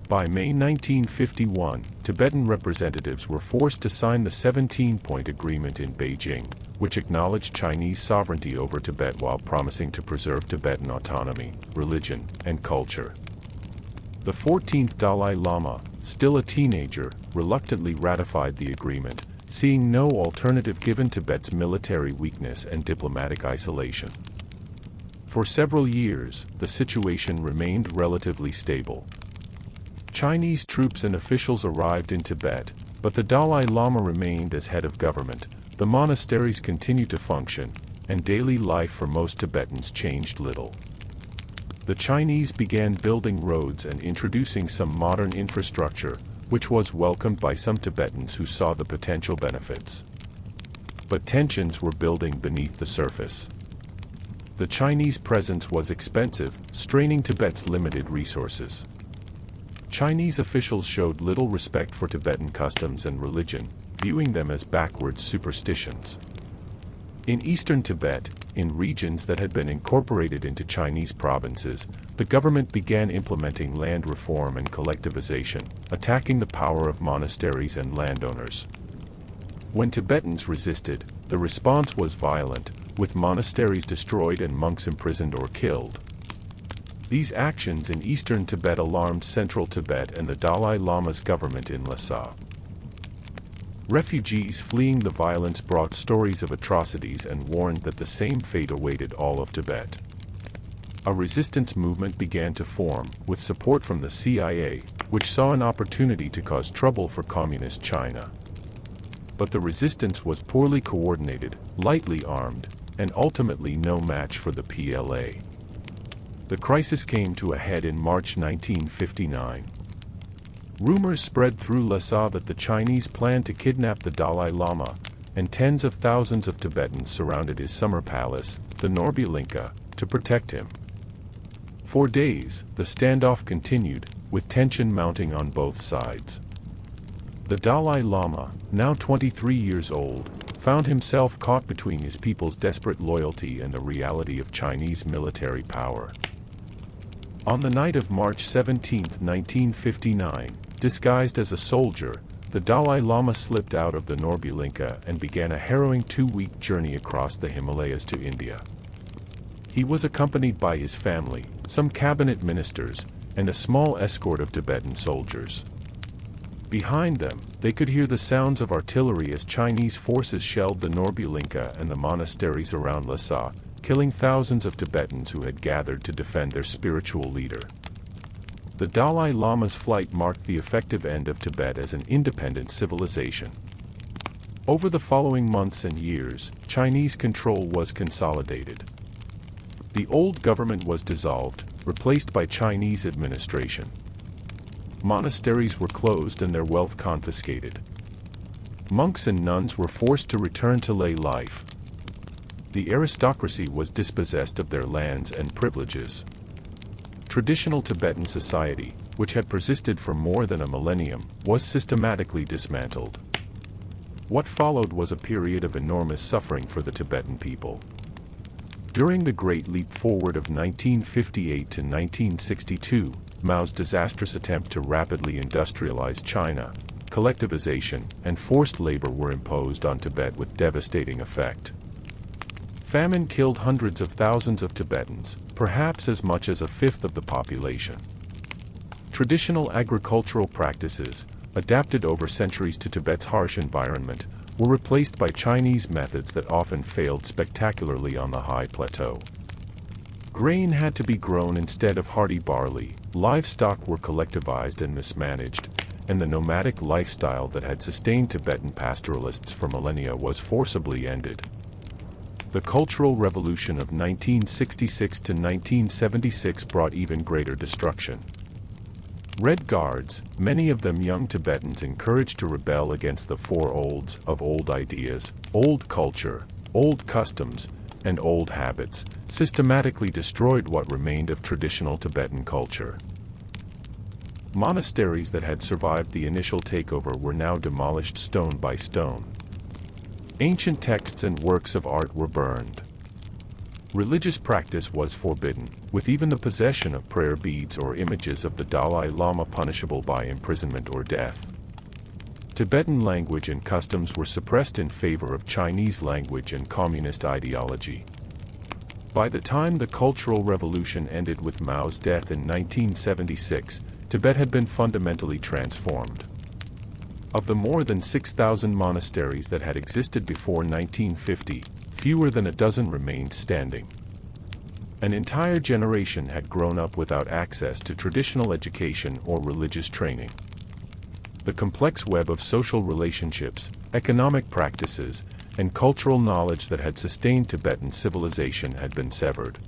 By May 1951, Tibetan representatives were forced to sign the 17-point agreement in Beijing, which acknowledged Chinese sovereignty over Tibet while promising to preserve Tibetan autonomy, religion, and culture. The 14th Dalai Lama, still a teenager, reluctantly ratified the agreement, seeing no alternative given Tibet's military weakness and diplomatic isolation. For several years, the situation remained relatively stable. Chinese troops and officials arrived in Tibet, but the Dalai Lama remained as head of government, the monasteries continued to function, and daily life for most Tibetans changed little. The Chinese began building roads and introducing some modern infrastructure, which was welcomed by some Tibetans who saw the potential benefits. But tensions were building beneath the surface. The Chinese presence was expensive, straining Tibet's limited resources. Chinese officials showed little respect for Tibetan customs and religion, viewing them as backward superstitions. In eastern Tibet, in regions that had been incorporated into Chinese provinces, the government began implementing land reform and collectivization, attacking the power of monasteries and landowners. When Tibetans resisted, the response was violent, with monasteries destroyed and monks imprisoned or killed. These actions in eastern Tibet alarmed central Tibet and the Dalai Lama's government in Lhasa. Refugees fleeing the violence brought stories of atrocities and warned that the same fate awaited all of Tibet. A resistance movement began to form, with support from the CIA, which saw an opportunity to cause trouble for Communist China. But the resistance was poorly coordinated, lightly armed, and ultimately no match for the PLA. The crisis came to a head in March 1959. Rumors spread through Lhasa that the Chinese planned to kidnap the Dalai Lama, and tens of thousands of Tibetans surrounded his summer palace, the Norbulinka, to protect him. For days, the standoff continued, with tension mounting on both sides. The Dalai Lama, now 23 years old, found himself caught between his people's desperate loyalty and the reality of Chinese military power. On the night of March 17, 1959, disguised as a soldier, the Dalai Lama slipped out of the Norbulinka and began a harrowing 2-week journey across the Himalayas to India. He was accompanied by his family, some cabinet ministers, and a small escort of Tibetan soldiers. Behind them, they could hear the sounds of artillery as Chinese forces shelled the Norbulinka and the monasteries around Lhasa, killing thousands of Tibetans who had gathered to defend their spiritual leader. The Dalai Lama's flight marked the effective end of Tibet as an independent civilization. Over the following months and years, Chinese control was consolidated. The old government was dissolved, replaced by Chinese administration. Monasteries were closed and their wealth confiscated. Monks and nuns were forced to return to lay life. The aristocracy was dispossessed of their lands and privileges. Traditional Tibetan society, which had persisted for more than a millennium, was systematically dismantled. What followed was a period of enormous suffering for the Tibetan people. During the Great Leap Forward of 1958 to 1962, Mao's disastrous attempt to rapidly industrialize China, collectivization, and forced labor were imposed on Tibet with devastating effect. Famine killed hundreds of thousands of Tibetans, perhaps as much as a fifth of the population. Traditional agricultural practices, adapted over centuries to Tibet's harsh environment, were replaced by Chinese methods that often failed spectacularly on the high plateau. Grain had to be grown instead of hardy barley, livestock were collectivized and mismanaged, and the nomadic lifestyle that had sustained Tibetan pastoralists for millennia was forcibly ended. The Cultural Revolution of 1966 to 1976 brought even greater destruction. Red Guards, many of them young Tibetans encouraged to rebel against the four olds of old ideas, old culture, old customs, and old habits, systematically destroyed what remained of traditional Tibetan culture. Monasteries that had survived the initial takeover were now demolished stone by stone. Ancient texts and works of art were burned. Religious practice was forbidden, with even the possession of prayer beads or images of the Dalai Lama punishable by imprisonment or death. Tibetan language and customs were suppressed in favor of Chinese language and communist ideology. By the time the Cultural Revolution ended with Mao's death in 1976, Tibet had been fundamentally transformed. Of the more than 6,000 monasteries that had existed before 1950, fewer than a dozen remained standing. An entire generation had grown up without access to traditional education or religious training. The complex web of social relationships, economic practices, and cultural knowledge that had sustained Tibetan civilization had been severed.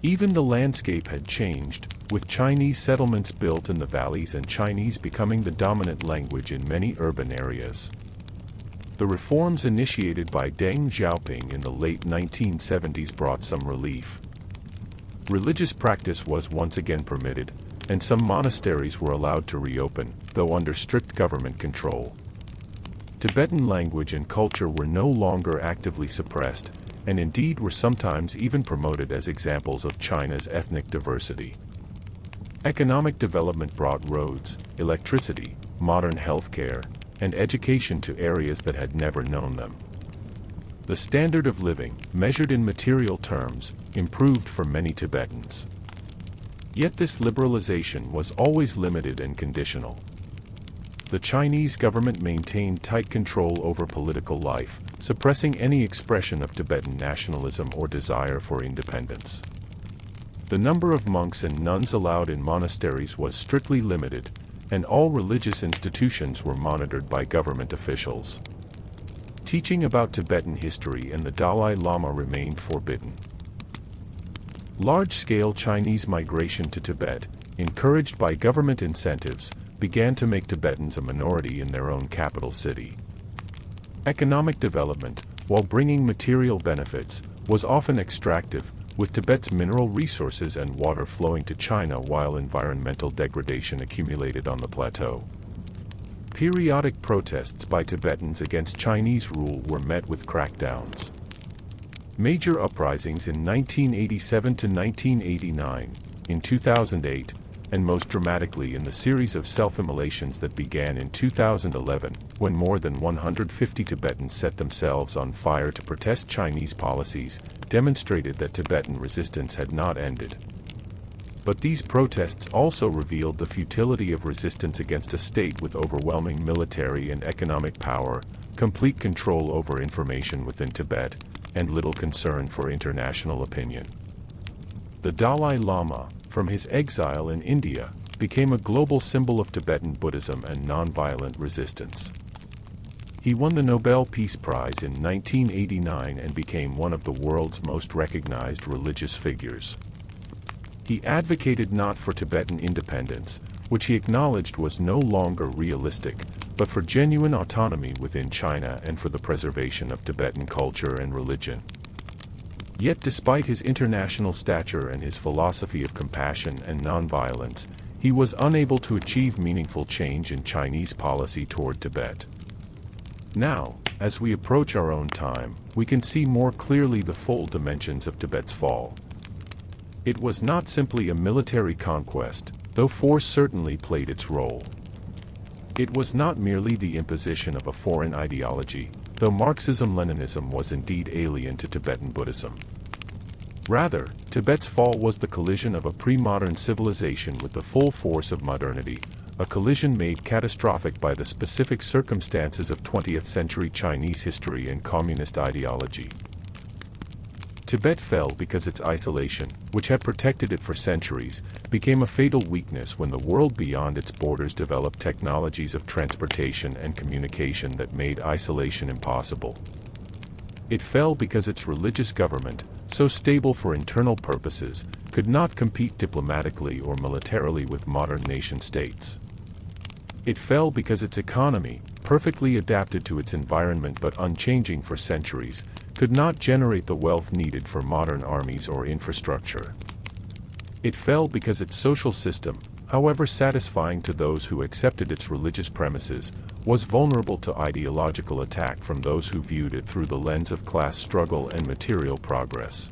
Even the landscape had changed, with Chinese settlements built in the valleys and Chinese becoming the dominant language in many urban areas. The reforms initiated by Deng Xiaoping in the late 1970s brought some relief. Religious practice was once again permitted, and some monasteries were allowed to reopen, though under strict government control. Tibetan language and culture were no longer actively suppressed, and indeed were sometimes even promoted as examples of China's ethnic diversity. Economic development brought roads, electricity, modern healthcare, and education to areas that had never known them. The standard of living, measured in material terms, improved for many Tibetans. Yet this liberalization was always limited and conditional. The Chinese government maintained tight control over political life, suppressing any expression of Tibetan nationalism or desire for independence. The number of monks and nuns allowed in monasteries was strictly limited, and all religious institutions were monitored by government officials. Teaching about Tibetan history and the Dalai Lama remained forbidden. Large-scale Chinese migration to Tibet, encouraged by government incentives, began to make Tibetans a minority in their own capital city. Economic development, while bringing material benefits, was often extractive, with Tibet's mineral resources and water flowing to China while environmental degradation accumulated on the plateau. Periodic protests by Tibetans against Chinese rule were met with crackdowns. Major uprisings in 1987 to 1989, in 2008, and most dramatically in the series of self-immolations that began in 2011, when more than 150 Tibetans set themselves on fire to protest Chinese policies, demonstrated that Tibetan resistance had not ended. But these protests also revealed the futility of resistance against a state with overwhelming military and economic power, complete control over information within Tibet, and little concern for international opinion. The Dalai Lama, from his exile in India, became a global symbol of Tibetan Buddhism and nonviolent resistance. He won the Nobel Peace Prize in 1989 and became one of the world's most recognized religious figures. He advocated not for Tibetan independence, which he acknowledged was no longer realistic, but for genuine autonomy within China and for the preservation of Tibetan culture and religion. Yet despite his international stature and his philosophy of compassion and nonviolence, he was unable to achieve meaningful change in Chinese policy toward Tibet. Now, as we approach our own time, we can see more clearly the full dimensions of Tibet's fall. It was not simply a military conquest, though force certainly played its role. It was not merely the imposition of a foreign ideology, though Marxism-Leninism was indeed alien to Tibetan Buddhism. Rather, Tibet's fall was the collision of a pre-modern civilization with the full force of modernity, a collision made catastrophic by the specific circumstances of 20th-century Chinese history and communist ideology. Tibet fell because its isolation, which had protected it for centuries, became a fatal weakness when the world beyond its borders developed technologies of transportation and communication that made isolation impossible. It fell because its religious government, so stable for internal purposes, could not compete diplomatically or militarily with modern nation-states. It fell because its economy, perfectly adapted to its environment but unchanging for centuries, could not generate the wealth needed for modern armies or infrastructure. It fell because its social system, however satisfying to those who accepted its religious premises, was vulnerable to ideological attack from those who viewed it through the lens of class struggle and material progress.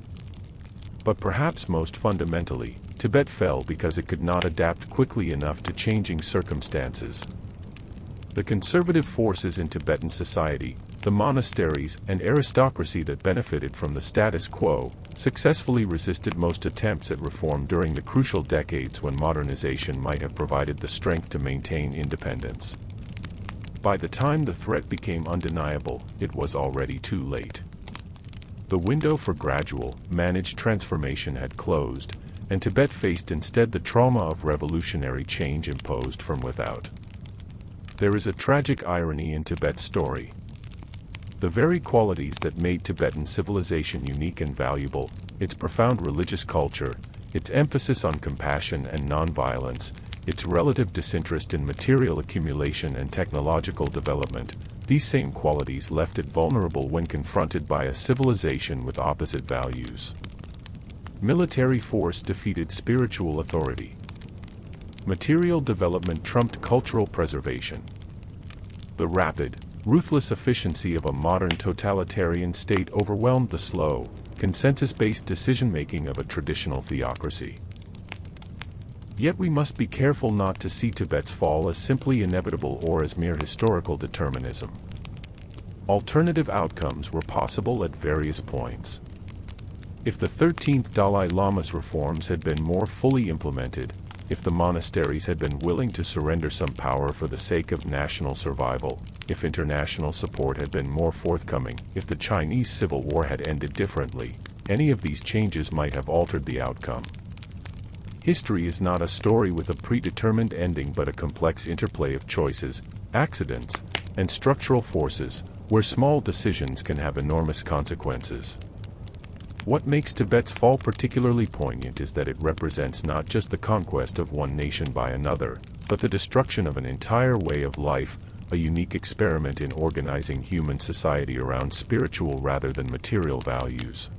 But perhaps most fundamentally, Tibet fell because it could not adapt quickly enough to changing circumstances. The conservative forces in Tibetan society, the monasteries and aristocracy that benefited from the status quo, successfully resisted most attempts at reform during the crucial decades when modernization might have provided the strength to maintain independence. By the time the threat became undeniable, it was already too late. The window for gradual, managed transformation had closed, and Tibet faced instead the trauma of revolutionary change imposed from without. There is a tragic irony in Tibet's story. The very qualities that made Tibetan civilization unique and valuable, its profound religious culture, its emphasis on compassion and nonviolence, its relative disinterest in material accumulation and technological development, these same qualities left it vulnerable when confronted by a civilization with opposite values. Military force defeated spiritual authority. Material development trumped cultural preservation. The rapid, ruthless efficiency of a modern totalitarian state overwhelmed the slow, consensus-based decision-making of a traditional theocracy. Yet we must be careful not to see Tibet's fall as simply inevitable or as mere historical determinism. Alternative outcomes were possible at various points. If the 13th Dalai Lama's reforms had been more fully implemented, if the monasteries had been willing to surrender some power for the sake of national survival, if international support had been more forthcoming, if the Chinese Civil War had ended differently, any of these changes might have altered the outcome. History is not a story with a predetermined ending but a complex interplay of choices, accidents, and structural forces, where small decisions can have enormous consequences. What makes Tibet's fall particularly poignant is that it represents not just the conquest of one nation by another, but the destruction of an entire way of life, a unique experiment in organizing human society around spiritual rather than material values.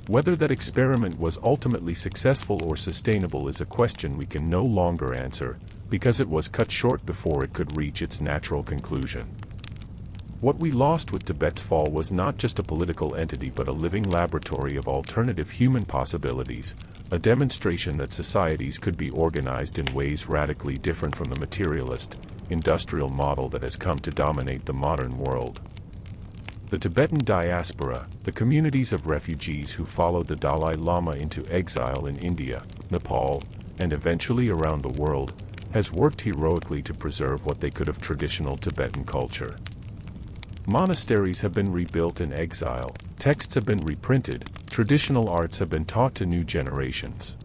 Whether that experiment was ultimately successful or sustainable is a question we can no longer answer, because it was cut short before it could reach its natural conclusion. What we lost with Tibet's fall was not just a political entity but a living laboratory of alternative human possibilities, a demonstration that societies could be organized in ways radically different from the materialist, industrial model that has come to dominate the modern world. The Tibetan diaspora, the communities of refugees who followed the Dalai Lama into exile in India, Nepal, and eventually around the world, has worked heroically to preserve what they could of traditional Tibetan culture. Monasteries have been rebuilt in exile, texts have been reprinted, traditional arts have been taught to new generations.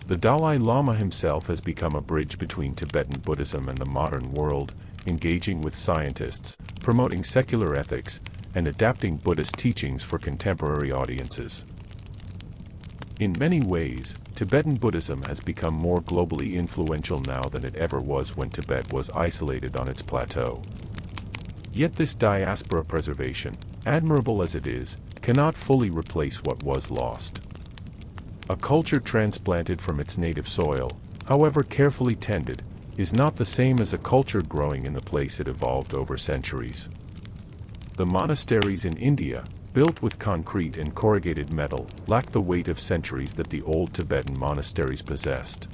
The Dalai Lama himself has become a bridge between Tibetan Buddhism and the modern world, engaging with scientists, promoting secular ethics, and adapting Buddhist teachings for contemporary audiences. In many ways, Tibetan Buddhism has become more globally influential now than it ever was when Tibet was isolated on its plateau. Yet this diaspora preservation, admirable as it is, cannot fully replace what was lost. A culture transplanted from its native soil, however carefully tended, is not the same as a culture growing in the place it evolved over centuries. The monasteries in India, built with concrete and corrugated metal, lack the weight of centuries that the old Tibetan monasteries possessed.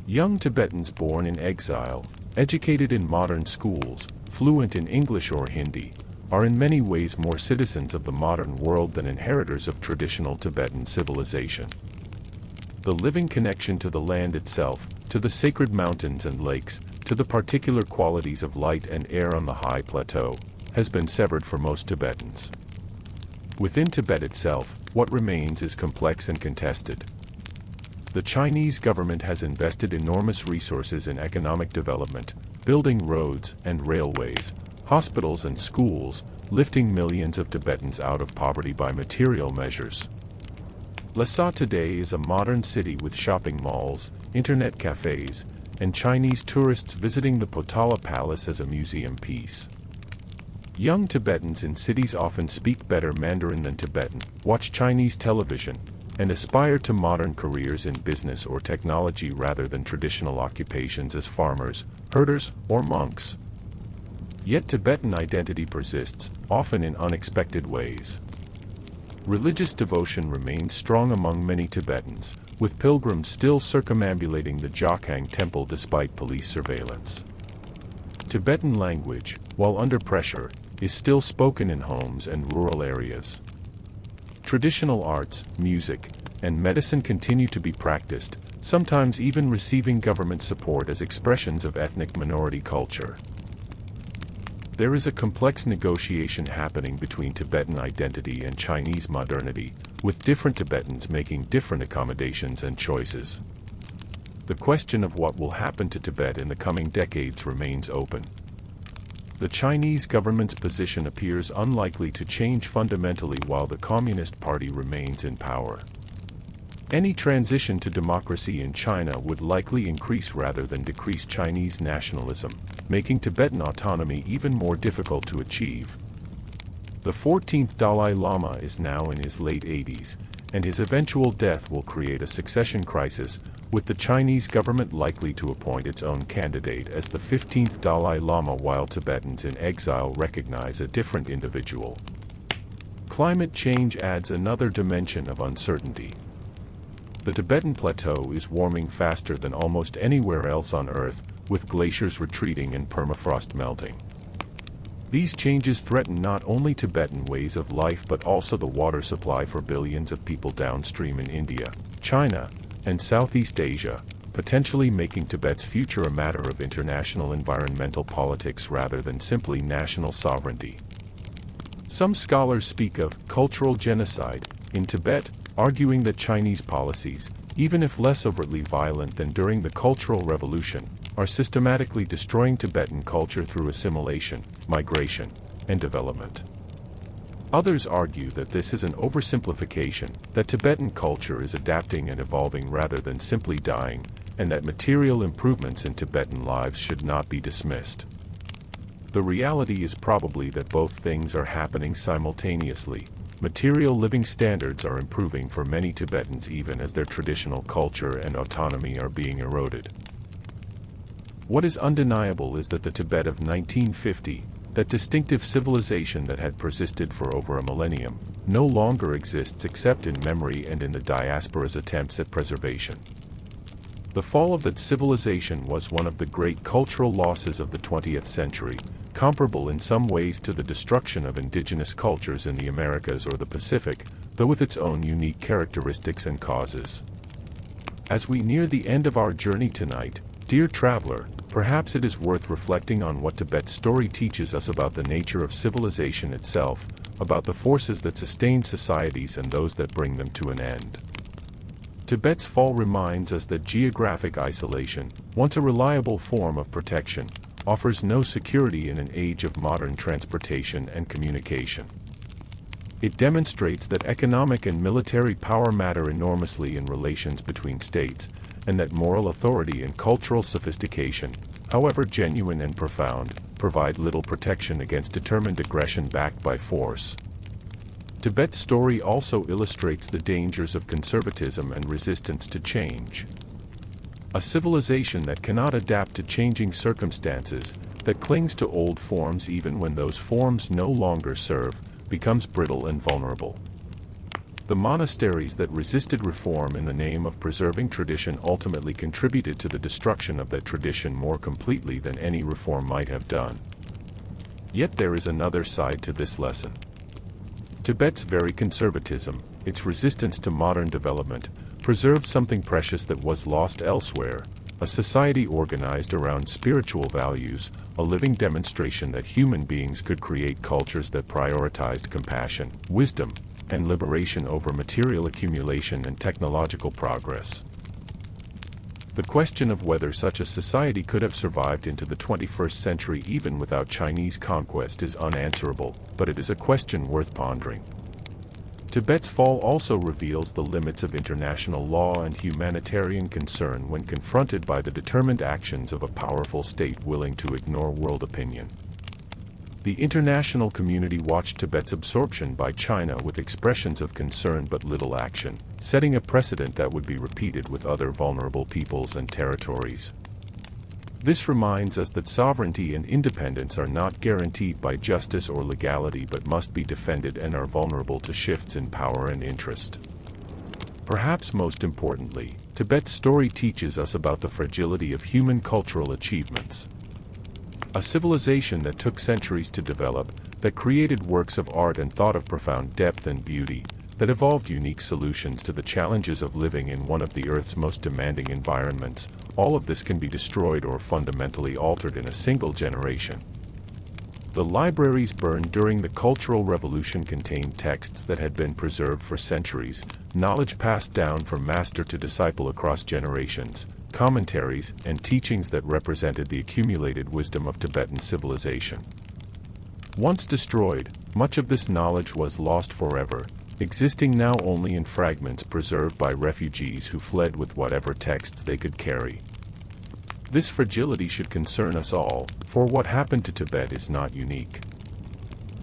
Young Tibetans born in exile, educated in modern schools, fluent in English or Hindi, are in many ways more citizens of the modern world than inheritors of traditional Tibetan civilization. The living connection to the land itself, to the sacred mountains and lakes, to the particular qualities of light and air on the high plateau, has been severed for most Tibetans. Within Tibet itself, what remains is complex and contested. The Chinese government has invested enormous resources in economic development, building roads and railways, hospitals and schools, lifting millions of Tibetans out of poverty by material measures. Lhasa today is a modern city with shopping malls, internet cafes, and Chinese tourists visiting the Potala Palace as a museum piece. Young Tibetans in cities often speak better Mandarin than Tibetan, watch Chinese television, and aspire to modern careers in business or technology rather than traditional occupations as farmers, herders, or monks. Yet Tibetan identity persists, often in unexpected ways. Religious devotion remains strong among many Tibetans, with pilgrims still circumambulating the Jokhang temple despite police surveillance. Tibetan language, while under pressure, is still spoken in homes and rural areas. Traditional arts, music, and medicine continue to be practiced, sometimes even receiving government support as expressions of ethnic minority culture. There is a complex negotiation happening between Tibetan identity and Chinese modernity, with different Tibetans making different accommodations and choices. The question of what will happen to Tibet in the coming decades remains open. The Chinese government's position appears unlikely to change fundamentally while the Communist Party remains in power. Any transition to democracy in China would likely increase rather than decrease Chinese nationalism, making Tibetan autonomy even more difficult to achieve. The 14th Dalai Lama is now in his late 80s, and his eventual death will create a succession crisis, with the Chinese government likely to appoint its own candidate as the 15th Dalai Lama while Tibetans in exile recognize a different individual. Climate change adds another dimension of uncertainty. The Tibetan plateau is warming faster than almost anywhere else on Earth, with glaciers retreating and permafrost melting. These changes threaten not only Tibetan ways of life but also the water supply for billions of people downstream in India, China, and Southeast Asia, potentially making Tibet's future a matter of international environmental politics rather than simply national sovereignty. Some scholars speak of cultural genocide in Tibet, arguing that Chinese policies, even if less overtly violent than during the Cultural Revolution, are systematically destroying Tibetan culture through assimilation, migration, and development. Others argue that this is an oversimplification, that Tibetan culture is adapting and evolving rather than simply dying, and that material improvements in Tibetan lives should not be dismissed. The reality is probably that both things are happening simultaneously. Material living standards are improving for many Tibetans even as their traditional culture and autonomy are being eroded. What is undeniable is that the Tibet of 1950, that distinctive civilization that had persisted for over a millennium, no longer exists except in memory and in the diaspora's attempts at preservation. The fall of that civilization was one of the great cultural losses of the 20th century, comparable in some ways to the destruction of indigenous cultures in the Americas or the Pacific, though with its own unique characteristics and causes. As we near the end of our journey tonight, dear traveler, perhaps it is worth reflecting on what Tibet's story teaches us about the nature of civilization itself, about the forces that sustain societies and those that bring them to an end. Tibet's fall reminds us that geographic isolation, once a reliable form of protection, offers no security in an age of modern transportation and communication. It demonstrates that economic and military power matter enormously in relations between states, and that moral authority and cultural sophistication, however genuine and profound, provide little protection against determined aggression backed by force. Tibet's story also illustrates the dangers of conservatism and resistance to change. A civilization that cannot adapt to changing circumstances, that clings to old forms even when those forms no longer serve, becomes brittle and vulnerable. The monasteries that resisted reform in the name of preserving tradition ultimately contributed to the destruction of that tradition more completely than any reform might have done. Yet there is another side to this lesson. Tibet's very conservatism, its resistance to modern development, preserved something precious that was lost elsewhere, a society organized around spiritual values, a living demonstration that human beings could create cultures that prioritized compassion, wisdom, and liberation over material accumulation and technological progress. The question of whether such a society could have survived into the 21st century even without Chinese conquest is unanswerable, but it is a question worth pondering. Tibet's fall also reveals the limits of international law and humanitarian concern when confronted by the determined actions of a powerful state willing to ignore world opinion. The international community watched Tibet's absorption by China with expressions of concern but little action, setting a precedent that would be repeated with other vulnerable peoples and territories. This reminds us that sovereignty and independence are not guaranteed by justice or legality but must be defended and are vulnerable to shifts in power and interest. Perhaps most importantly, Tibet's story teaches us about the fragility of human cultural achievements. A civilization that took centuries to develop, that created works of art and thought of profound depth and beauty, that evolved unique solutions to the challenges of living in one of the Earth's most demanding environments, all of this can be destroyed or fundamentally altered in a single generation. The libraries burned during the Cultural Revolution contained texts that had been preserved for centuries, knowledge passed down from master to disciple across generations, commentaries and teachings that represented the accumulated wisdom of Tibetan civilization. Once destroyed, much of this knowledge was lost forever, existing now only in fragments preserved by refugees who fled with whatever texts they could carry. This fragility should concern us all, for what happened to Tibet is not unique.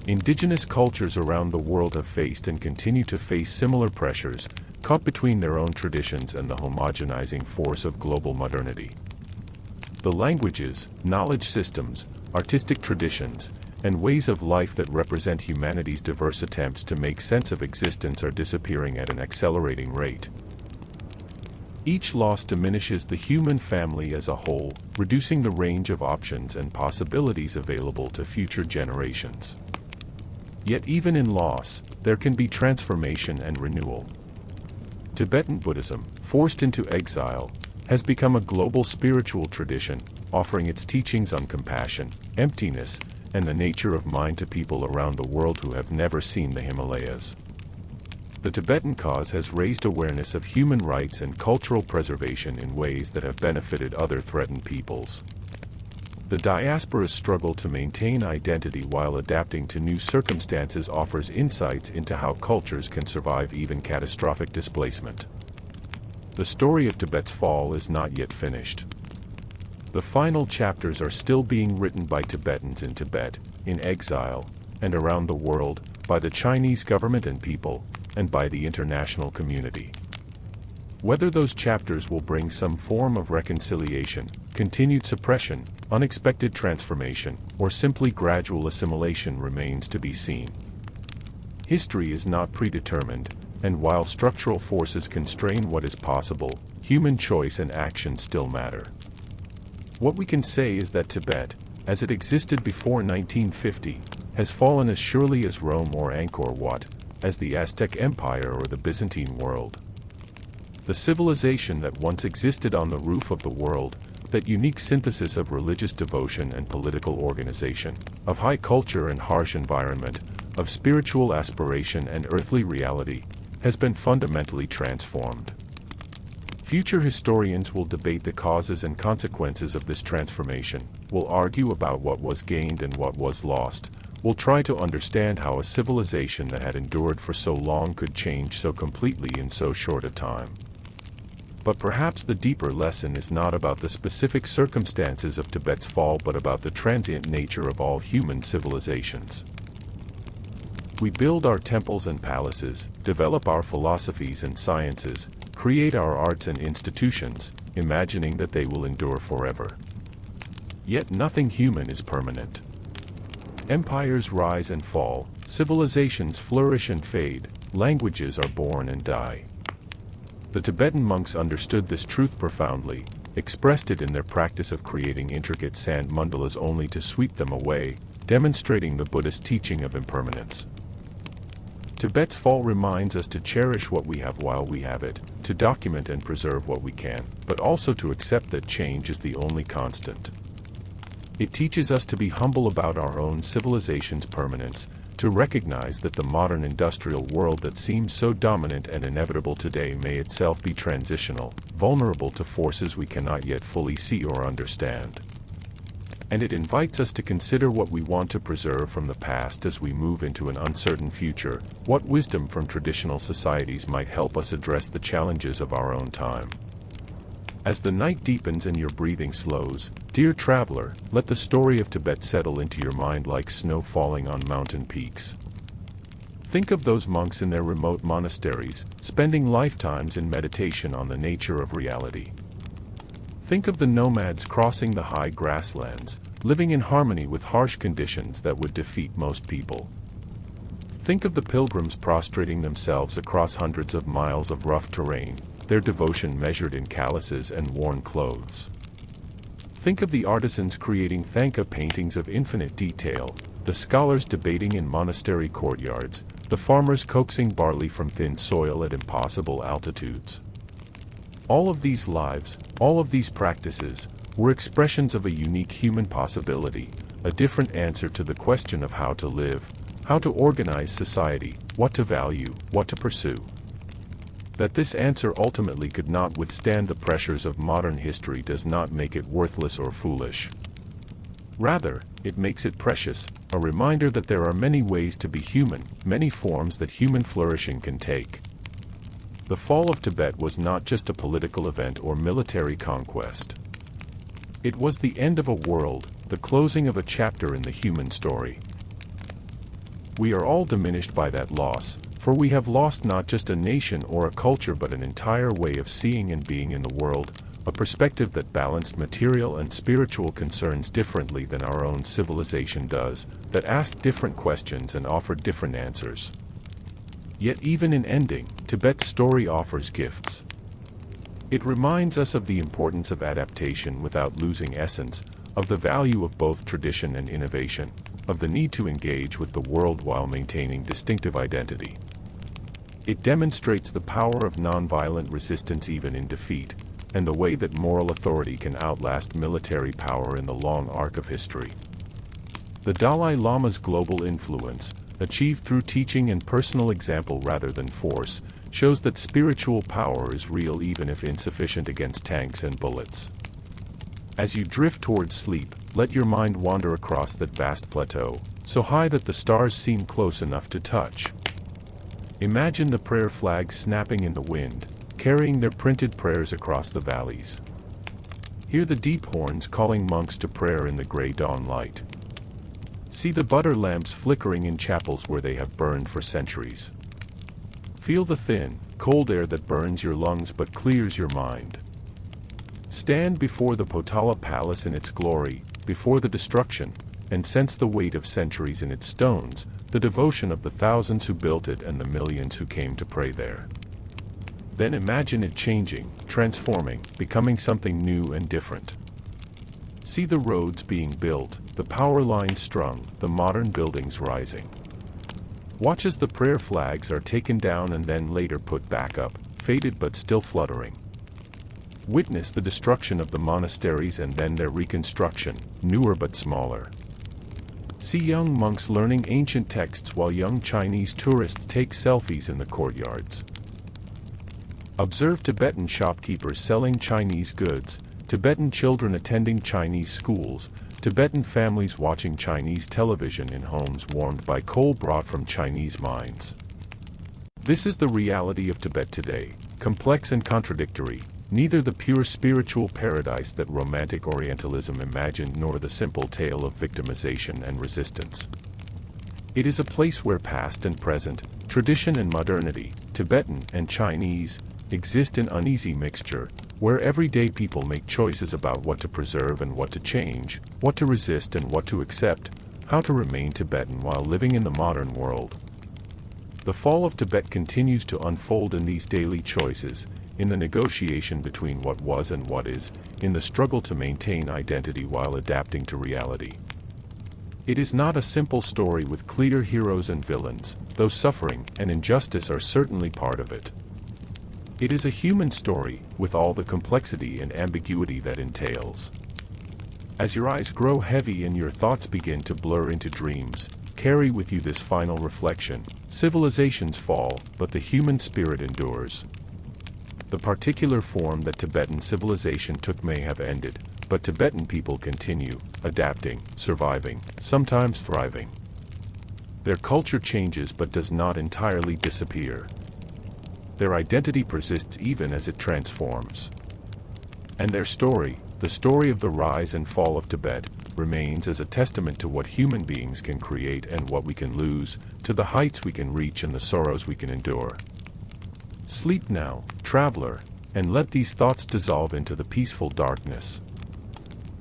Indigenous cultures around the world have faced and continue to face similar pressures, caught between their own traditions and the homogenizing force of global modernity. The languages, knowledge systems, artistic traditions, and ways of life that represent humanity's diverse attempts to make sense of existence are disappearing at an accelerating rate. Each loss diminishes the human family as a whole, reducing the range of options and possibilities available to future generations. Yet even in loss, there can be transformation and renewal. Tibetan Buddhism, forced into exile, has become a global spiritual tradition, offering its teachings on compassion, emptiness, and the nature of mind to people around the world who have never seen the Himalayas. The Tibetan cause has raised awareness of human rights and cultural preservation in ways that have benefited other threatened peoples. The diaspora's struggle to maintain identity while adapting to new circumstances offers insights into how cultures can survive even catastrophic displacement. The story of Tibet's fall is not yet finished. The final chapters are still being written by Tibetans in Tibet, in exile, and around the world, by the Chinese government and people, and by the international community. Whether those chapters will bring some form of reconciliation, continued suppression, unexpected transformation, or simply gradual assimilation remains to be seen. History is not predetermined, and while structural forces constrain what is possible, human choice and action still matter. What we can say is that Tibet, as it existed before 1950, has fallen as surely as Rome or Angkor Wat, as the Aztec Empire or the Byzantine world. The civilization that once existed on the roof of the world, that unique synthesis of religious devotion and political organization, of high culture and harsh environment, of spiritual aspiration and earthly reality, has been fundamentally transformed. Future historians will debate the causes and consequences of this transformation, will argue about what was gained and what was lost, will try to understand how a civilization that had endured for so long could change so completely in so short a time. But perhaps the deeper lesson is not about the specific circumstances of Tibet's fall but about the transient nature of all human civilizations. We build our temples and palaces, develop our philosophies and sciences, create our arts and institutions, imagining that they will endure forever. Yet nothing human is permanent. Empires rise and fall, civilizations flourish and fade, languages are born and die. The Tibetan monks understood this truth profoundly, expressed it in their practice of creating intricate sand mandalas only to sweep them away, demonstrating the Buddhist teaching of impermanence. Tibet's fall reminds us to cherish what we have while we have it, to document and preserve what we can, but also to accept that change is the only constant. It teaches us to be humble about our own civilization's permanence, to recognize that the modern industrial world that seems so dominant and inevitable today may itself be transitional, vulnerable to forces we cannot yet fully see or understand. And it invites us to consider what we want to preserve from the past as we move into an uncertain future, what wisdom from traditional societies might help us address the challenges of our own time. As the night deepens and your breathing slows, dear traveler, let the story of Tibet settle into your mind like snow falling on mountain peaks. Think of those monks in their remote monasteries, spending lifetimes in meditation on the nature of reality. Think of the nomads crossing the high grasslands, living in harmony with harsh conditions that would defeat most people. Think of the pilgrims prostrating themselves across hundreds of miles of rough terrain, their devotion measured in calluses and worn clothes. Think of the artisans creating Thangka paintings of infinite detail, the scholars debating in monastery courtyards, the farmers coaxing barley from thin soil at impossible altitudes. All of these lives, all of these practices, were expressions of a unique human possibility, a different answer to the question of how to live, how to organize society, what to value, what to pursue. That this answer ultimately could not withstand the pressures of modern history does not make it worthless or foolish. Rather, it makes it precious, a reminder that there are many ways to be human, many forms that human flourishing can take. The fall of Tibet was not just a political event or military conquest. It was the end of a world, the closing of a chapter in the human story. We are all diminished by that loss, for we have lost not just a nation or a culture but an entire way of seeing and being in the world, a perspective that balanced material and spiritual concerns differently than our own civilization does, that asked different questions and offered different answers. Yet even in ending, Tibet's story offers gifts. It reminds us of the importance of adaptation without losing essence, of the value of both tradition and innovation, of the need to engage with the world while maintaining distinctive identity. It demonstrates the power of nonviolent resistance even in defeat, and the way that moral authority can outlast military power in the long arc of history. The Dalai Lama's global influence, achieved through teaching and personal example rather than force, shows that spiritual power is real even if insufficient against tanks and bullets. As you drift towards sleep, let your mind wander across that vast plateau, so high that the stars seem close enough to touch. Imagine the prayer flags snapping in the wind, carrying their printed prayers across the valleys. Hear the deep horns calling monks to prayer in the gray dawn light. See the butter lamps flickering in chapels where they have burned for centuries. Feel the thin, cold air that burns your lungs but clears your mind. Stand before the Potala Palace in its glory, before the destruction, and sense the weight of centuries in its stones, the devotion of the thousands who built it and the millions who came to pray there. Then imagine it changing, transforming, becoming something new and different. See the roads being built, the power lines strung, the modern buildings rising. Watch as the prayer flags are taken down and then later put back up, faded but still fluttering. Witness the destruction of the monasteries and then their reconstruction, newer but smaller. See young monks learning ancient texts while young Chinese tourists take selfies in the courtyards. Observe Tibetan shopkeepers selling Chinese goods, Tibetan children attending Chinese schools, Tibetan families watching Chinese television in homes warmed by coal brought from Chinese mines. This is the reality of Tibet today, complex and contradictory, neither the pure spiritual paradise that Romantic Orientalism imagined nor the simple tale of victimization and resistance. It is a place where past and present, tradition and modernity, Tibetan and Chinese, exist in uneasy mixture, where everyday people make choices about what to preserve and what to change, what to resist and what to accept, how to remain Tibetan while living in the modern world. The fall of Tibet continues to unfold in these daily choices, in the negotiation between what was and what is, in the struggle to maintain identity while adapting to reality. It is not a simple story with clear heroes and villains, though suffering and injustice are certainly part of it. It is a human story, with all the complexity and ambiguity that entails. As your eyes grow heavy and your thoughts begin to blur into dreams, carry with you this final reflection: civilizations fall, but the human spirit endures. The particular form that Tibetan civilization took may have ended, but Tibetan people continue, adapting, surviving, sometimes thriving. Their culture changes but does not entirely disappear. Their identity persists even as it transforms. And their story, the story of the rise and fall of Tibet, remains as a testament to what human beings can create and what we can lose, to the heights we can reach and the sorrows we can endure. Sleep now, traveler, and let these thoughts dissolve into the peaceful darkness.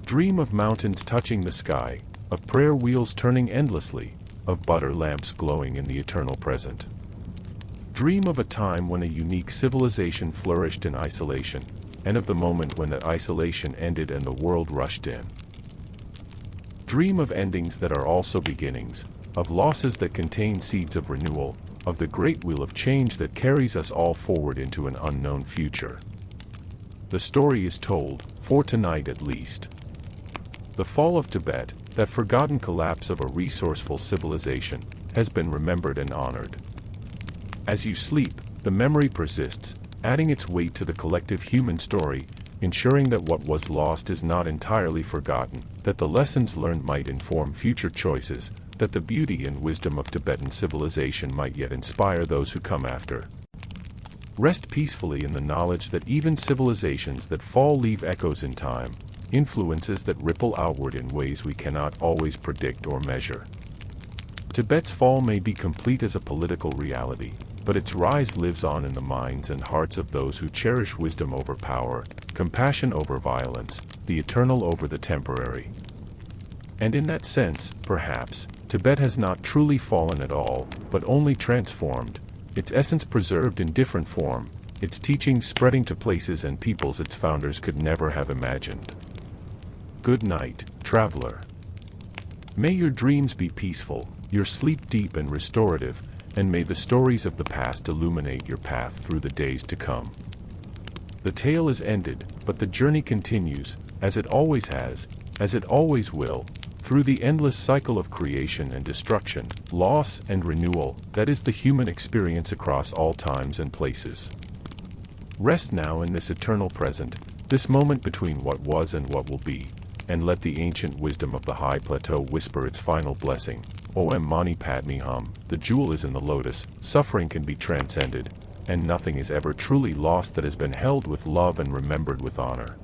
Dream of mountains touching the sky, of prayer wheels turning endlessly, of butter lamps glowing in the eternal present. Dream of a time when a unique civilization flourished in isolation, and of the moment when that isolation ended and the world rushed in. Dream of endings that are also beginnings, of losses that contain seeds of renewal, of the great wheel of change that carries us all forward into an unknown future. The story is told, for tonight at least. The fall of Tibet, that forgotten collapse of a resourceful civilization, has been remembered and honored. As you sleep, the memory persists, adding its weight to the collective human story, ensuring that what was lost is not entirely forgotten, that the lessons learned might inform future choices, that the beauty and wisdom of Tibetan civilization might yet inspire those who come after. Rest peacefully in the knowledge that even civilizations that fall leave echoes in time, influences that ripple outward in ways we cannot always predict or measure. Tibet's fall may be complete as a political reality, but its rise lives on in the minds and hearts of those who cherish wisdom over power, compassion over violence, the eternal over the temporary. And in that sense, perhaps, Tibet has not truly fallen at all, but only transformed, its essence preserved in different form, its teachings spreading to places and peoples its founders could never have imagined. Good night, traveler. May your dreams be peaceful, your sleep deep and restorative, and may the stories of the past illuminate your path through the days to come. The tale is ended, but the journey continues, as it always has, as it always will, through the endless cycle of creation and destruction, loss and renewal, that is the human experience across all times and places. Rest now in this eternal present, this moment between what was and what will be, and let the ancient wisdom of the high plateau whisper its final blessing. Om Mani Padme Hum, the jewel is in the lotus, suffering can be transcended, and nothing is ever truly lost that has been held with love and remembered with honor.